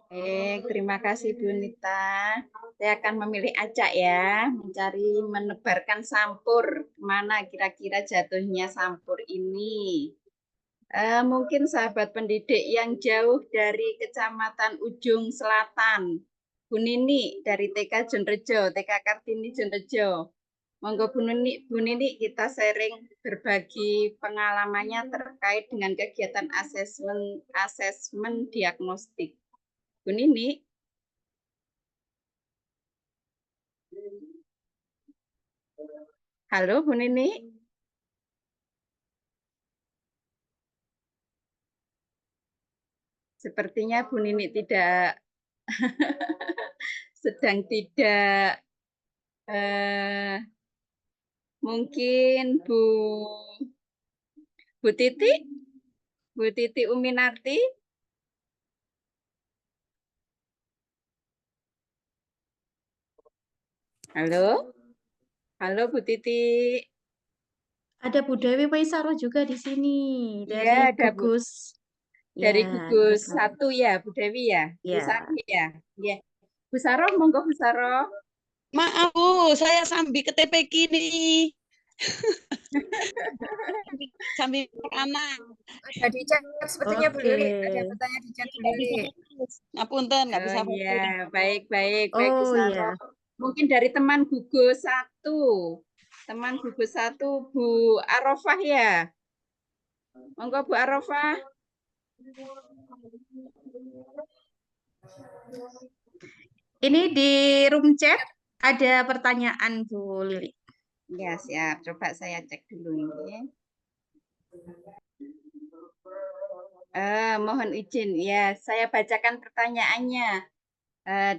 Baik, terima kasih Bu Nita. Saya akan memilih acak ya, menebarkan sampur. Kemana kira-kira jatuhnya sampur ini? Mungkin sahabat pendidik yang jauh dari Kecamatan Ujung Selatan. Bu Nini dari TK Jonrejo, TK Kartini Jonrejo. Monggo Bu Nini kita sharing berbagi pengalamannya terkait dengan kegiatan asesmen diagnostik. Bu Nini. Halo Bu Nini. Sepertinya Bu Nini tidak sedang tidak mungkin Bu Titi Uminarti. Halo, halo Bu Titi. Ada Bu Dewi Waisaro juga di sini dari Iya, ada Bu. gugus. Dari Ya, gugus 1 ya, Bu Dewi ya. Bu ya. Sari ya. Ya. Bu Saroh, monggo Bu Saroh. Maaf Bu, saya sambil ke TPQ nih. Sambil anak. Ada di chat sepertinya Bu Lili. Ada Oke. pertanyaan di chat Bu Nggak Lili. bisa fokus. Ngapunten, nggak bisa Oh fokus. iya, baik Bu Oh Saroh. ya. Mungkin dari teman gugus 1. Teman gugus 1 Bu Arofah ya. Monggo Bu Arofah. Ini di room chat ada pertanyaan Bu Lili. Ya, siap. Coba saya cek dulu ini. Mohon izin, ya, saya bacakan pertanyaannya.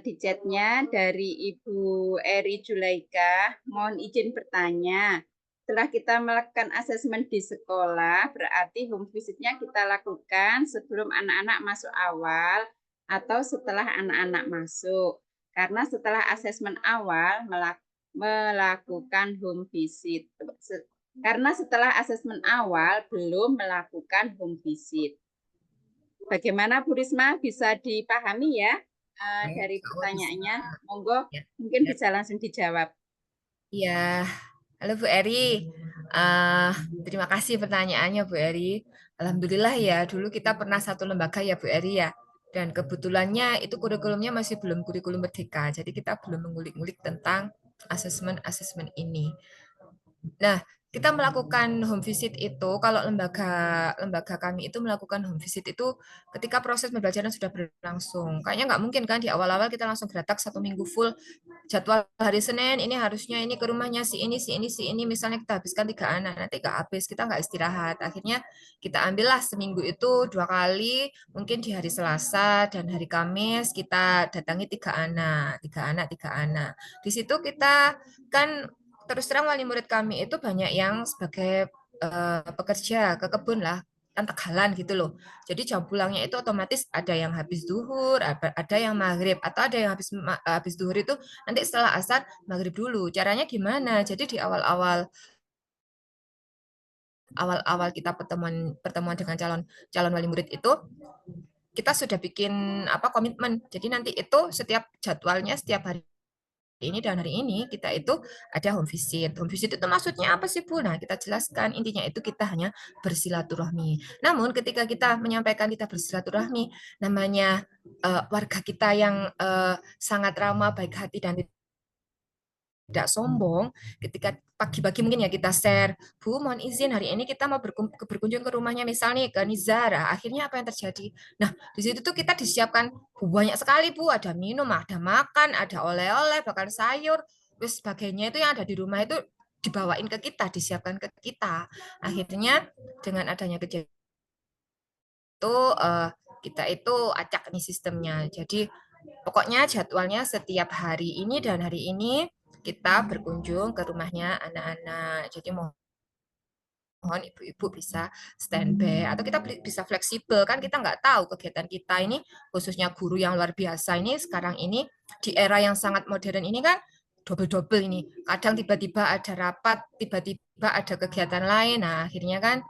Di chatnya dari Ibu Eri Julaika, mohon izin bertanya. Setelah kita melakukan asesmen di sekolah, berarti home visit-nya kita lakukan sebelum anak-anak masuk awal atau setelah anak-anak masuk. Karena setelah asesmen awal melakukan home visit. Karena setelah asesmen awal belum melakukan home visit. Bagaimana Bu Risma, bisa dipahami ya dari pertanyaannya? Monggo, mungkin bisa langsung dijawab. Iya, halo Bu Eri. Terima kasih pertanyaannya Bu Eri. Alhamdulillah ya, dulu kita pernah satu lembaga ya Bu Eri ya. Dan kebetulannya itu kurikulumnya masih belum kurikulum merdeka, jadi kita belum mengulik-ngulik tentang asesmen ini. Nah, kita melakukan home visit itu, kalau lembaga kami itu melakukan home visit itu ketika proses pembelajaran sudah berlangsung. Kayaknya nggak mungkin kan di awal-awal kita langsung geratak 1 minggu full jadwal hari Senin ini harusnya ini ke rumahnya si ini, si ini, si ini. Misalnya kita habiskan 3 anak, nanti nggak habis, kita nggak istirahat. Akhirnya kita ambillah seminggu itu 2 kali, mungkin di hari Selasa dan hari Kamis kita datangi 3 anak, 3 anak, 3 anak. Di situ kita kan terus terang wali murid kami itu banyak yang sebagai pekerja ke kebun lah, kan Tegalan gitu loh. Jadi jam pulangnya itu otomatis ada yang habis duhur, ada yang maghrib, atau ada yang habis duhur itu nanti setelah asar maghrib dulu. Caranya gimana? Jadi di awal kita pertemuan dengan calon wali murid itu kita sudah bikin komitmen. Jadi nanti itu setiap jadwalnya setiap hari ini dan hari ini kita itu ada home visit. Home visit itu maksudnya apa sih Bu? Nah, kita jelaskan intinya itu kita hanya bersilaturahmi. Namun ketika kita menyampaikan kita bersilaturahmi, namanya warga kita yang sangat ramah, baik hati dan tidak sombong, ketika pagi-pagi mungkin ya kita share, Bu mohon izin hari ini kita mau berkunjung ke rumahnya misal nih ke Nizara, akhirnya apa yang terjadi? Nah di situ tuh kita disiapkan banyak sekali Bu, ada minum, ada makan, ada oleh-oleh, bahkan sayur, terus sebagainya itu yang ada di rumah itu dibawain ke kita, disiapkan ke kita. Akhirnya dengan adanya kejadian itu kita itu acak nih sistemnya. Jadi pokoknya jadwalnya setiap hari ini dan hari ini kita berkunjung ke rumahnya anak-anak. Jadi mohon ibu-ibu bisa standby atau kita bisa fleksibel kan kita nggak tahu kegiatan kita ini khususnya guru yang luar biasa ini sekarang ini di era yang sangat modern ini kan double-double ini. Kadang tiba-tiba ada rapat, tiba-tiba ada kegiatan lain. Nah, akhirnya kan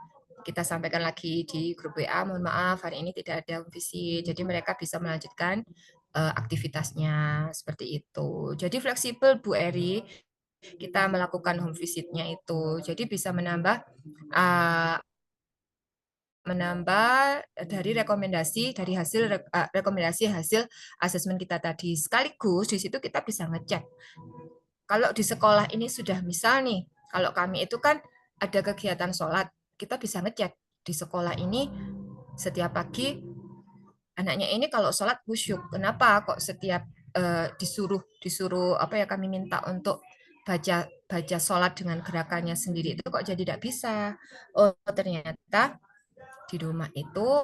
kita sampaikan lagi di grup WA, mohon maaf hari ini tidak ada visi. Jadi mereka bisa melanjutkan aktivitasnya seperti itu. Jadi fleksibel Bu Eri, kita melakukan home visit-nya itu. Jadi bisa menambah dari rekomendasi hasil asesmen kita tadi. Sekaligus di situ kita bisa ngecek. Kalau di sekolah ini sudah misal nih, kalau kami itu kan ada kegiatan sholat, kita bisa ngecek di sekolah ini setiap pagi anaknya ini kalau sholat khusyuk. Kenapa kok setiap disuruh kami minta untuk baca sholat dengan gerakannya sendiri itu kok jadi tidak bisa. Oh ternyata di rumah itu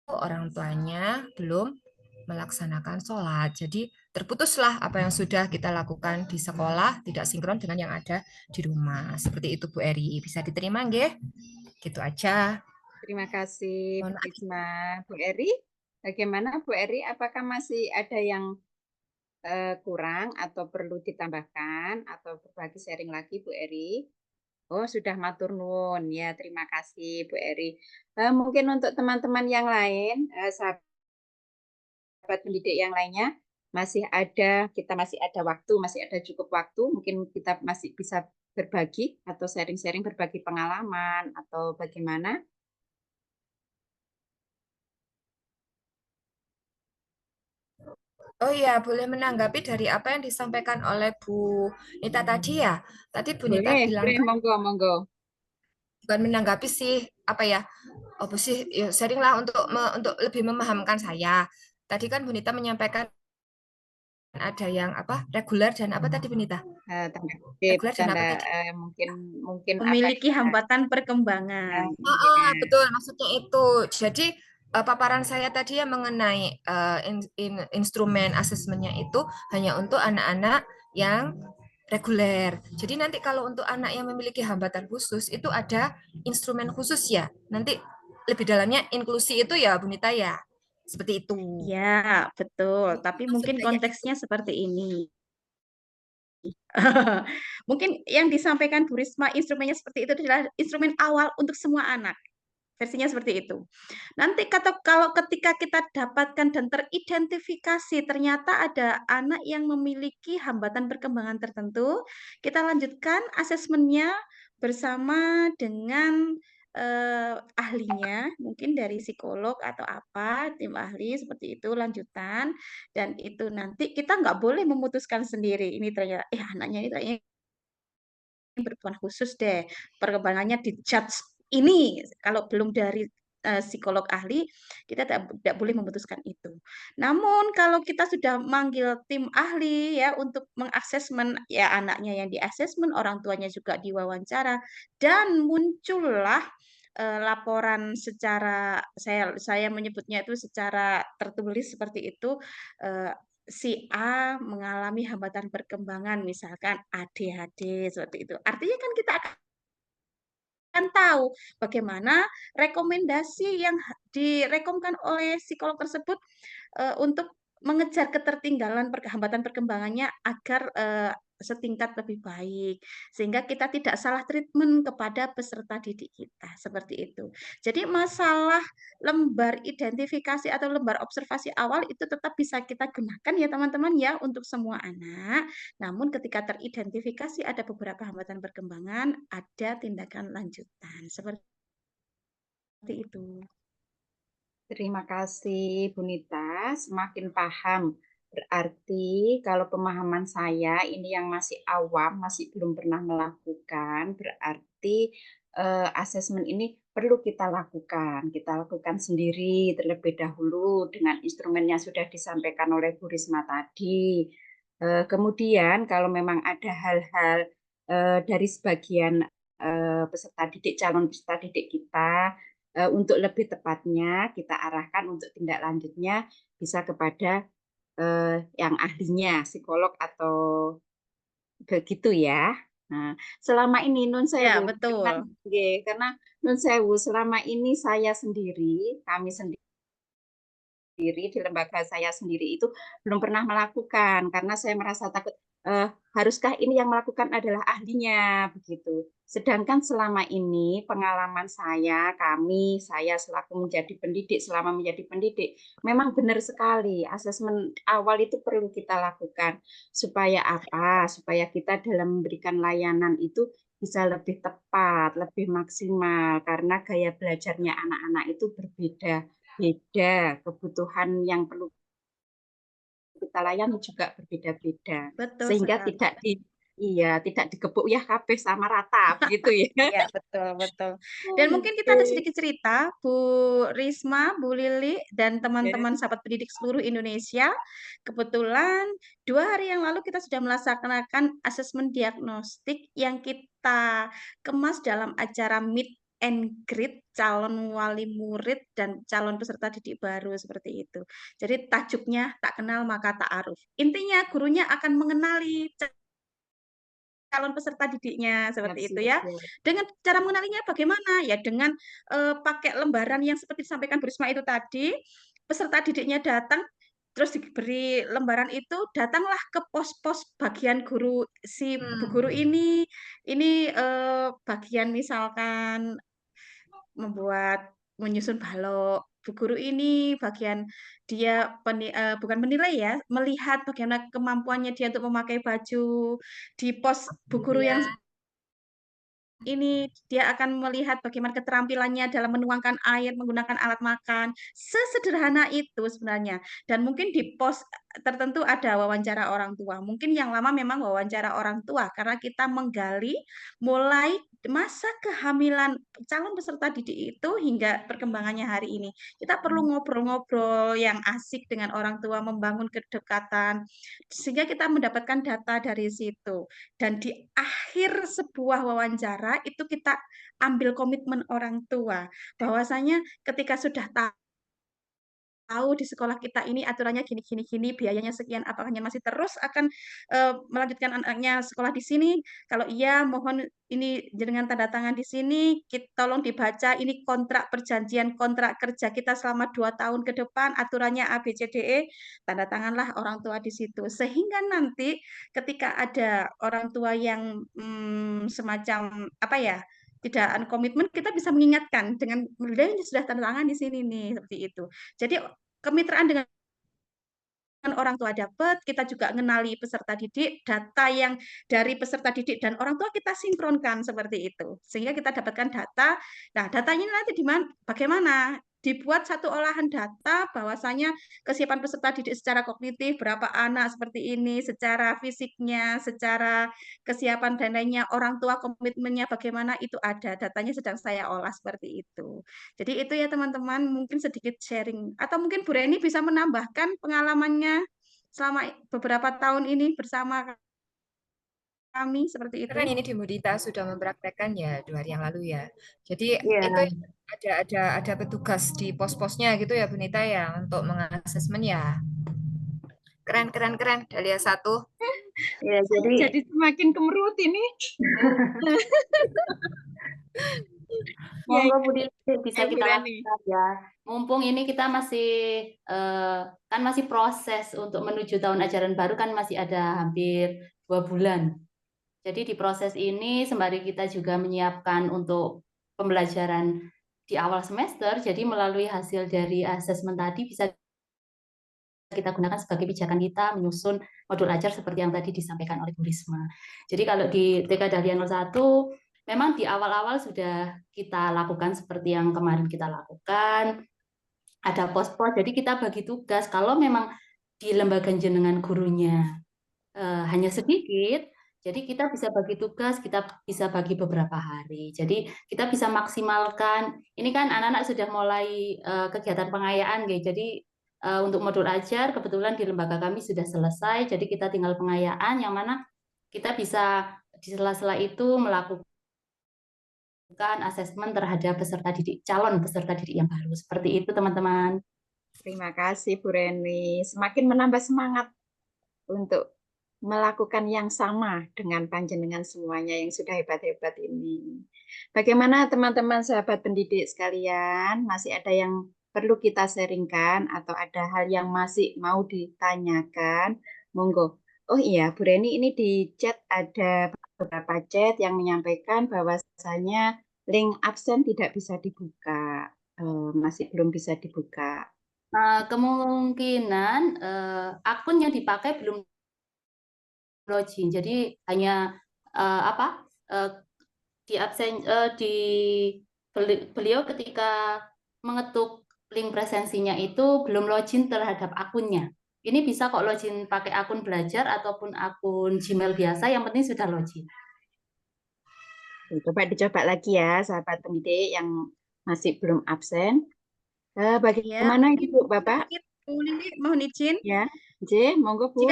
orang tuanya belum melaksanakan sholat. Jadi terputuslah apa yang sudah kita lakukan di sekolah tidak sinkron dengan yang ada di rumah. Seperti itu Bu Eri. Bisa diterima nggih? Gitu aja. Terima kasih Bu Risma. Bu Eri, bagaimana Bu Eri? Apakah masih ada yang kurang atau perlu ditambahkan atau berbagi sharing lagi Bu Eri? Oh, sudah matur nuwun. Ya, terima kasih Bu Eri. Mungkin untuk teman-teman yang lain, sahabat pendidik yang lainnya, kita masih ada waktu, masih ada cukup waktu, mungkin kita masih bisa berbagi atau sharing-sharing berbagi pengalaman atau bagaimana. Oh iya, boleh menanggapi dari apa yang disampaikan oleh Bu Nita tadi ya. Tadi Bu Nita bilang boleh, monggo. bukan menanggapi sih, apa sih, ya sharing lah untuk lebih memahamkan saya. Tadi kan Bu Nita menyampaikan ada yang reguler dan apa tadi Benita? Tanda kutip, Reguler dan apa tanda tadi? mungkin Memiliki ada hambatan perkembangan. Betul, maksudnya itu. Jadi paparan saya tadi yang mengenai instrumen asesmennya itu hanya untuk anak-anak yang reguler. Jadi nanti kalau untuk anak yang memiliki hambatan khusus itu ada instrumen khusus ya. Nanti lebih dalamnya inklusi itu ya Bunita ya. Seperti itu. Ya, betul. Tapi mungkin Maksudnya konteksnya seperti ini. Mungkin yang disampaikan Bu Risma instrumennya seperti itu adalah instrumen awal untuk semua anak. Versinya seperti itu. Nanti kalau ketika kita dapatkan dan teridentifikasi ternyata ada anak yang memiliki hambatan perkembangan tertentu, kita lanjutkan asesmennya bersama dengan ahlinya, mungkin dari psikolog atau apa, tim ahli seperti itu lanjutan, dan itu nanti kita nggak boleh memutuskan sendiri. Ini ternyata, anaknya ini ternyata berkebutuhan khusus deh, perkembangannya di-judge ini, kalau belum dari psikolog ahli, kita tidak boleh memutuskan itu. Namun kalau kita sudah manggil tim ahli ya untuk mengassessment ya anaknya yang di-assessment, orang tuanya juga diwawancara, dan muncullah laporan secara saya menyebutnya itu secara tertulis seperti itu, si A mengalami hambatan perkembangan misalkan ADHD seperti itu. Artinya kan kita akan tahu bagaimana rekomendasi yang direkomkan oleh psikolog tersebut untuk mengejar ketertinggalan hambatan perkembangannya agar setingkat lebih baik, sehingga kita tidak salah treatment kepada peserta didik kita, seperti itu. Jadi masalah lembar identifikasi atau lembar observasi awal itu tetap bisa kita gunakan ya teman-teman ya untuk semua anak. Namun ketika teridentifikasi ada beberapa hambatan perkembangan, ada tindakan lanjutan. Seperti itu. Terima kasih, Bu Nita. Semakin paham. Berarti kalau pemahaman saya ini yang masih awam, masih belum pernah melakukan, berarti asesmen ini perlu kita lakukan. Kita lakukan sendiri terlebih dahulu dengan instrumen yang sudah disampaikan oleh Bu Risma tadi. Kemudian kalau memang ada hal-hal dari sebagian peserta didik, calon peserta didik kita, untuk lebih tepatnya kita arahkan untuk tindak lanjutnya bisa kepada yang ahlinya, psikolog atau begitu ya. Nah, selama ini Nun Ya, Sewu, betul. karena Nun Sewu selama ini kami sendiri di lembaga saya sendiri itu belum pernah melakukan karena saya merasa takut haruskah ini yang melakukan adalah ahlinya begitu. Sedangkan selama ini pengalaman saya selaku selama menjadi pendidik memang benar sekali asesmen awal itu perlu kita lakukan supaya apa? Supaya kita dalam memberikan layanan itu bisa lebih tepat, lebih maksimal karena gaya belajarnya anak-anak itu beda, kebutuhan yang perlu kita layani juga berbeda-beda, Betul sehingga sekali. tidak digebuk ya kabeh sama rata begitu ya. Ya, betul. Dan mungkin kita ada sedikit cerita, Bu Risma, Bu Lili, dan teman-teman sahabat pendidik seluruh Indonesia. Kebetulan 2 hari yang lalu kita sudah melaksanakan asesmen diagnostik yang kita kemas dalam acara Meet and Greet calon wali murid dan calon peserta didik baru seperti itu. Jadi tajuknya tak kenal maka ta'aruf. Intinya gurunya akan mengenali calon peserta didiknya seperti itu ya. Dengan cara mengenalinya bagaimana? Ya dengan pakai lembaran yang seperti disampaikan Bu Risma itu tadi, peserta didiknya datang terus diberi lembaran itu, datanglah ke pos-pos bagian guru si Bu Guru ini bagian misalkan menyusun balok. Bu Guru ini bagian dia bukan menilai ya, melihat bagaimana kemampuannya dia untuk memakai baju. Di pos Bu Guru yang ini dia akan melihat bagaimana keterampilannya dalam menuangkan air menggunakan alat makan. Sesederhana itu sebenarnya. Dan mungkin di pos tertentu ada wawancara orang tua. Mungkin yang lama memang wawancara orang tua karena kita menggali mulai masa kehamilan calon peserta didik itu hingga perkembangannya hari ini. Kita perlu ngobrol-ngobrol yang asik dengan orang tua, membangun kedekatan, sehingga kita mendapatkan data dari situ. Dan di akhir sebuah wawancara itu kita ambil komitmen orang tua, bahwasanya ketika sudah tahu di sekolah kita ini aturannya gini gini gini, biayanya sekian, apakah masih terus akan melanjutkan anaknya sekolah di sini? Kalau iya, mohon ini dengan tanda tangan di sini, tolong dibaca ini kontrak perjanjian kontrak kerja kita selama 2 tahun ke depan, aturannya A, B, C, D, E, tanda tanganlah orang tua di situ. Sehingga nanti ketika ada orang tua yang semacam apa ya, tidak komitmen, kita bisa mengingatkan dengan "Udah, ini sudah tanda tangan di sini nih," seperti itu. Jadi kemitraan dengan orang tua dapat, kita juga mengenali peserta didik, data yang dari peserta didik dan orang tua kita sinkronkan seperti itu. Sehingga kita dapatkan data. Nah, datanya nanti di mana? Bagaimana? Dibuat satu olahan data bahwasanya kesiapan peserta didik secara kognitif, berapa anak seperti ini, secara fisiknya, secara kesiapan dan lainnya, orang tua komitmennya bagaimana, itu ada. Datanya sedang saya olah seperti itu. Jadi itu ya teman-teman, mungkin sedikit sharing. Atau mungkin Bu Reni bisa menambahkan pengalamannya selama beberapa tahun ini bersama kami seperti itu. Keren ini di Mudita sudah mempraktekkan ya 2 hari yang lalu ya. Jadi Iya. itu ada petugas di pos-posnya gitu ya Bunita ya untuk mengasesmen ya. Keren keren keren. Dahlia 1. Ya, Jadi semakin kemerut ini. monggo Bu Dili bisa Bu kita Reni. lakukan ya. Mumpung ini kita masih kan masih proses untuk menuju tahun ajaran baru, kan masih ada hampir 2 bulan. Jadi di proses ini sembari kita juga menyiapkan untuk pembelajaran di awal semester, jadi melalui hasil dari asesmen tadi bisa kita gunakan sebagai pijakan kita menyusun modul ajar seperti yang tadi disampaikan oleh Bu Risma. Jadi kalau di TK Dahlia 01 memang di awal-awal sudah kita lakukan seperti yang kemarin kita lakukan, ada pos-pos, jadi kita bagi tugas. Kalau memang di lembaga jenengan gurunya hanya sedikit, jadi kita bisa bagi tugas, kita bisa bagi beberapa hari. Jadi kita bisa maksimalkan, ini kan anak-anak sudah mulai kegiatan pengayaan, jadi untuk modul ajar kebetulan di lembaga kami sudah selesai, jadi kita tinggal pengayaan yang mana kita bisa di sela-sela itu melakukan asesmen terhadap peserta didik, calon peserta didik yang baru. Seperti itu teman-teman. Terima kasih Bu Reni. Semakin menambah semangat untuk melakukan yang sama dengan panjenengan semuanya yang sudah hebat-hebat ini. Bagaimana teman-teman sahabat pendidik sekalian? Masih ada yang perlu kita sharingkan atau ada hal yang masih mau ditanyakan? Monggo. Oh iya, Bu Reni, ini di chat ada beberapa chat yang menyampaikan bahwasanya link absen tidak bisa dibuka. Masih belum bisa dibuka. Kemungkinan akun yang dipakai belum login, jadi hanya di absen beliau ketika mengetuk link presensinya itu belum login terhadap akunnya. Ini bisa kok login pakai akun belajar ataupun akun Gmail biasa, yang penting sudah login. Coba dicoba lagi ya sahabat pendidik yang masih belum absen. Bagaimana Ya, Ibu Bapak? Bu Lili, mohon izin. Ya, J, monggo Bu.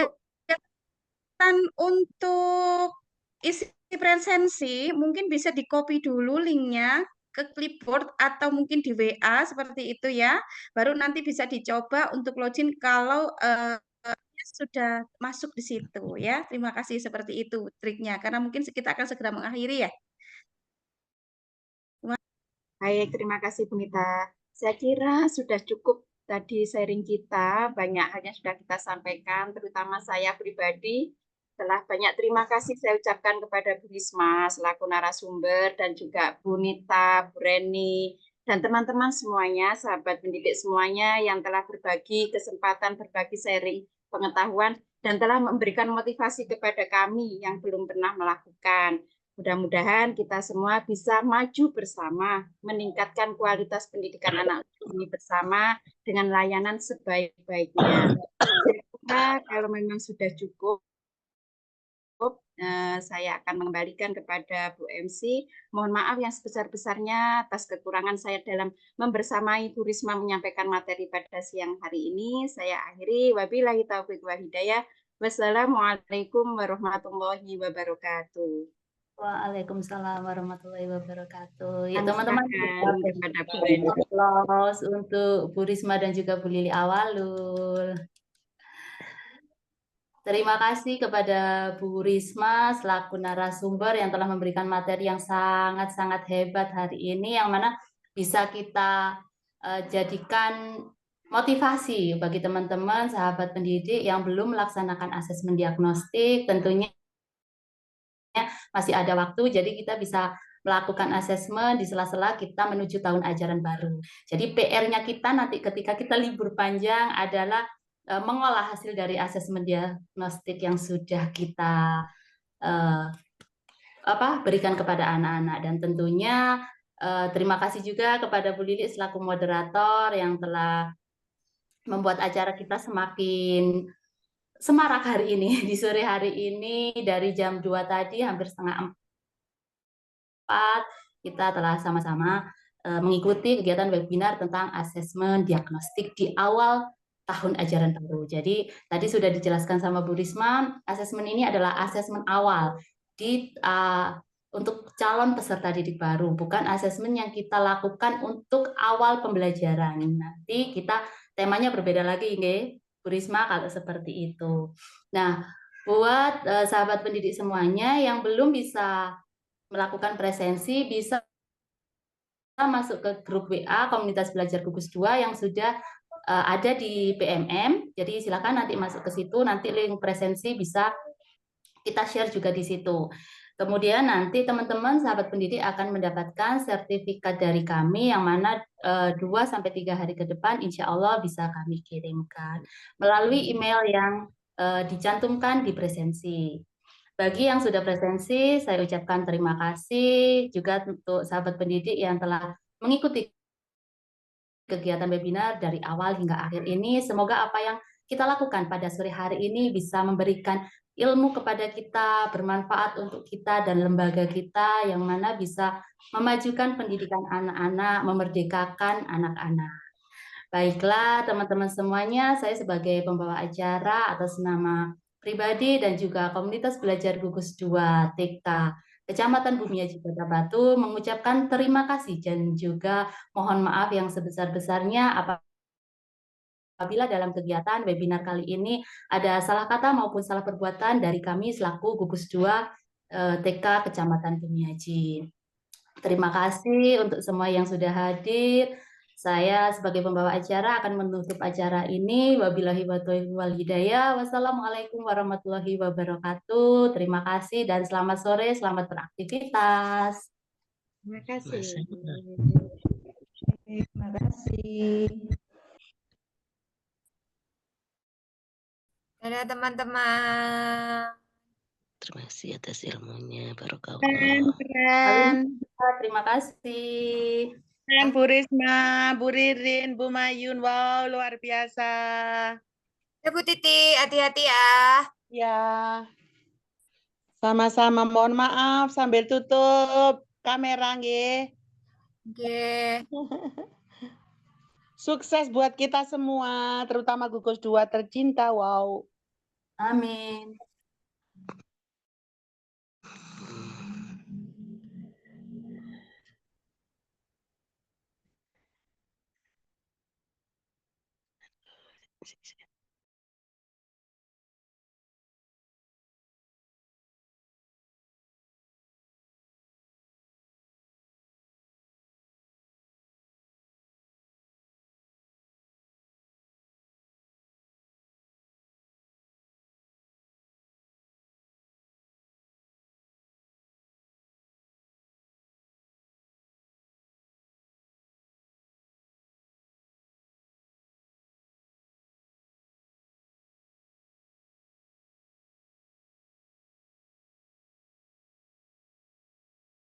Jika untuk isi presensi, mungkin bisa di-copy dulu linknya ke clipboard atau mungkin di WA seperti itu ya. Baru nanti bisa dicoba untuk login kalau sudah masuk di situ ya. Terima kasih, seperti itu triknya. Karena mungkin kita akan segera mengakhiri ya. Baik, terima kasih Bu Nita. Saya kira sudah cukup tadi sharing kita, banyak hal yang sudah kita sampaikan, terutama saya pribadi. Setelah banyak terima kasih saya ucapkan kepada Bu Risma selaku narasumber dan juga Bu Nita, Bu Reni, dan teman-teman semuanya, sahabat pendidik semuanya yang telah berbagi kesempatan, berbagi sharing pengetahuan, dan telah memberikan motivasi kepada kami yang belum pernah melakukan. Mudah-mudahan kita semua bisa maju bersama, meningkatkan kualitas pendidikan anak ini bersama dengan layanan sebaik-baiknya. Kalau memang sudah cukup, saya akan mengembalikan kepada Bu MC. Mohon maaf yang sebesar-besarnya atas kekurangan saya dalam membersamai Bu Risma menyampaikan materi pada siang hari ini. Saya akhiri. Wabillahi taufiq wal hidayah. Wassalamualaikum warahmatullahi wabarakatuh. Waalaikumsalam warahmatullahi wabarakatuh. Ya Kami teman-teman, serahkan kita kepada Bu beri Reni. aplaus untuk Bu Risma dan juga Bu Lili Awalul. Terima kasih kepada Bu Risma selaku narasumber yang telah memberikan materi yang sangat-sangat hebat hari ini, yang mana bisa kita jadikan motivasi bagi teman-teman sahabat pendidik yang belum melaksanakan asesmen diagnostik. Tentunya masih ada waktu, jadi kita bisa melakukan asesmen di sela-sela kita menuju tahun ajaran baru. Jadi PR-nya kita nanti ketika kita libur panjang adalah mengolah hasil dari asesmen diagnostik yang sudah kita berikan kepada anak-anak. Dan tentunya terima kasih juga kepada Bu Lili selaku moderator yang telah membuat acara kita semakin semarak hari ini, di sore hari ini dari jam 2 tadi hampir setengah 4 kita telah sama-sama mengikuti kegiatan webinar tentang asesmen diagnostik di awal tahun ajaran baru. Jadi tadi sudah dijelaskan sama Bu Risma, asesmen ini adalah asesmen awal untuk calon peserta didik baru, bukan asesmen yang kita lakukan untuk awal pembelajaran. Nanti kita temanya berbeda lagi, nggih? Bu Risma kalau seperti itu. Nah, buat sahabat pendidik semuanya yang belum bisa melakukan presensi, bisa masuk ke grup WA Komunitas Belajar Gugus 2 yang sudah ada di PMM. Jadi silakan nanti masuk ke situ, nanti link presensi bisa kita share juga di situ. Kemudian nanti teman-teman sahabat pendidik akan mendapatkan sertifikat dari kami yang mana 2-3 hari ke depan insya Allah bisa kami kirimkan melalui email yang dicantumkan di presensi. Bagi yang sudah presensi, saya ucapkan terima kasih juga untuk sahabat pendidik yang telah mengikuti kegiatan webinar dari awal hingga akhir ini. Semoga apa yang kita lakukan pada sore hari ini bisa memberikan ilmu kepada kita, bermanfaat untuk kita dan lembaga kita, yang mana bisa memajukan pendidikan anak-anak, memerdekakan anak-anak. Baiklah teman-teman semuanya, saya sebagai pembawa acara atas nama pribadi dan juga Komunitas Belajar Gugus 2 TK Kecamatan Bumiaji Kota Batu mengucapkan terima kasih dan juga mohon maaf yang sebesar-besarnya apabila dalam kegiatan webinar kali ini ada salah kata maupun salah perbuatan dari kami selaku Gugus 2 TK Kecamatan Bumiaji. Terima kasih untuk semua yang sudah hadir. Saya sebagai pembawa acara akan menutup acara ini. Wabillahi taufiq wal hidayah. Wassalamualaikum warahmatullahi wabarakatuh. Terima kasih dan selamat sore, selamat beraktivitas. Terima kasih. Terima kasih. Dadah teman-teman. Terima kasih atas ilmunya, Keren, Barakallah. keren. Terima kasih. Keren Bu Risma, Bu Ririn, Bu Mayun. Wow, luar biasa. Ya Bu Titi, hati-hati ya. Ya. Sama-sama, mohon maaf sambil tutup kamera nggih. Oke. Sukses buat kita semua, terutama Gugus 2 tercinta. Wow. Amin.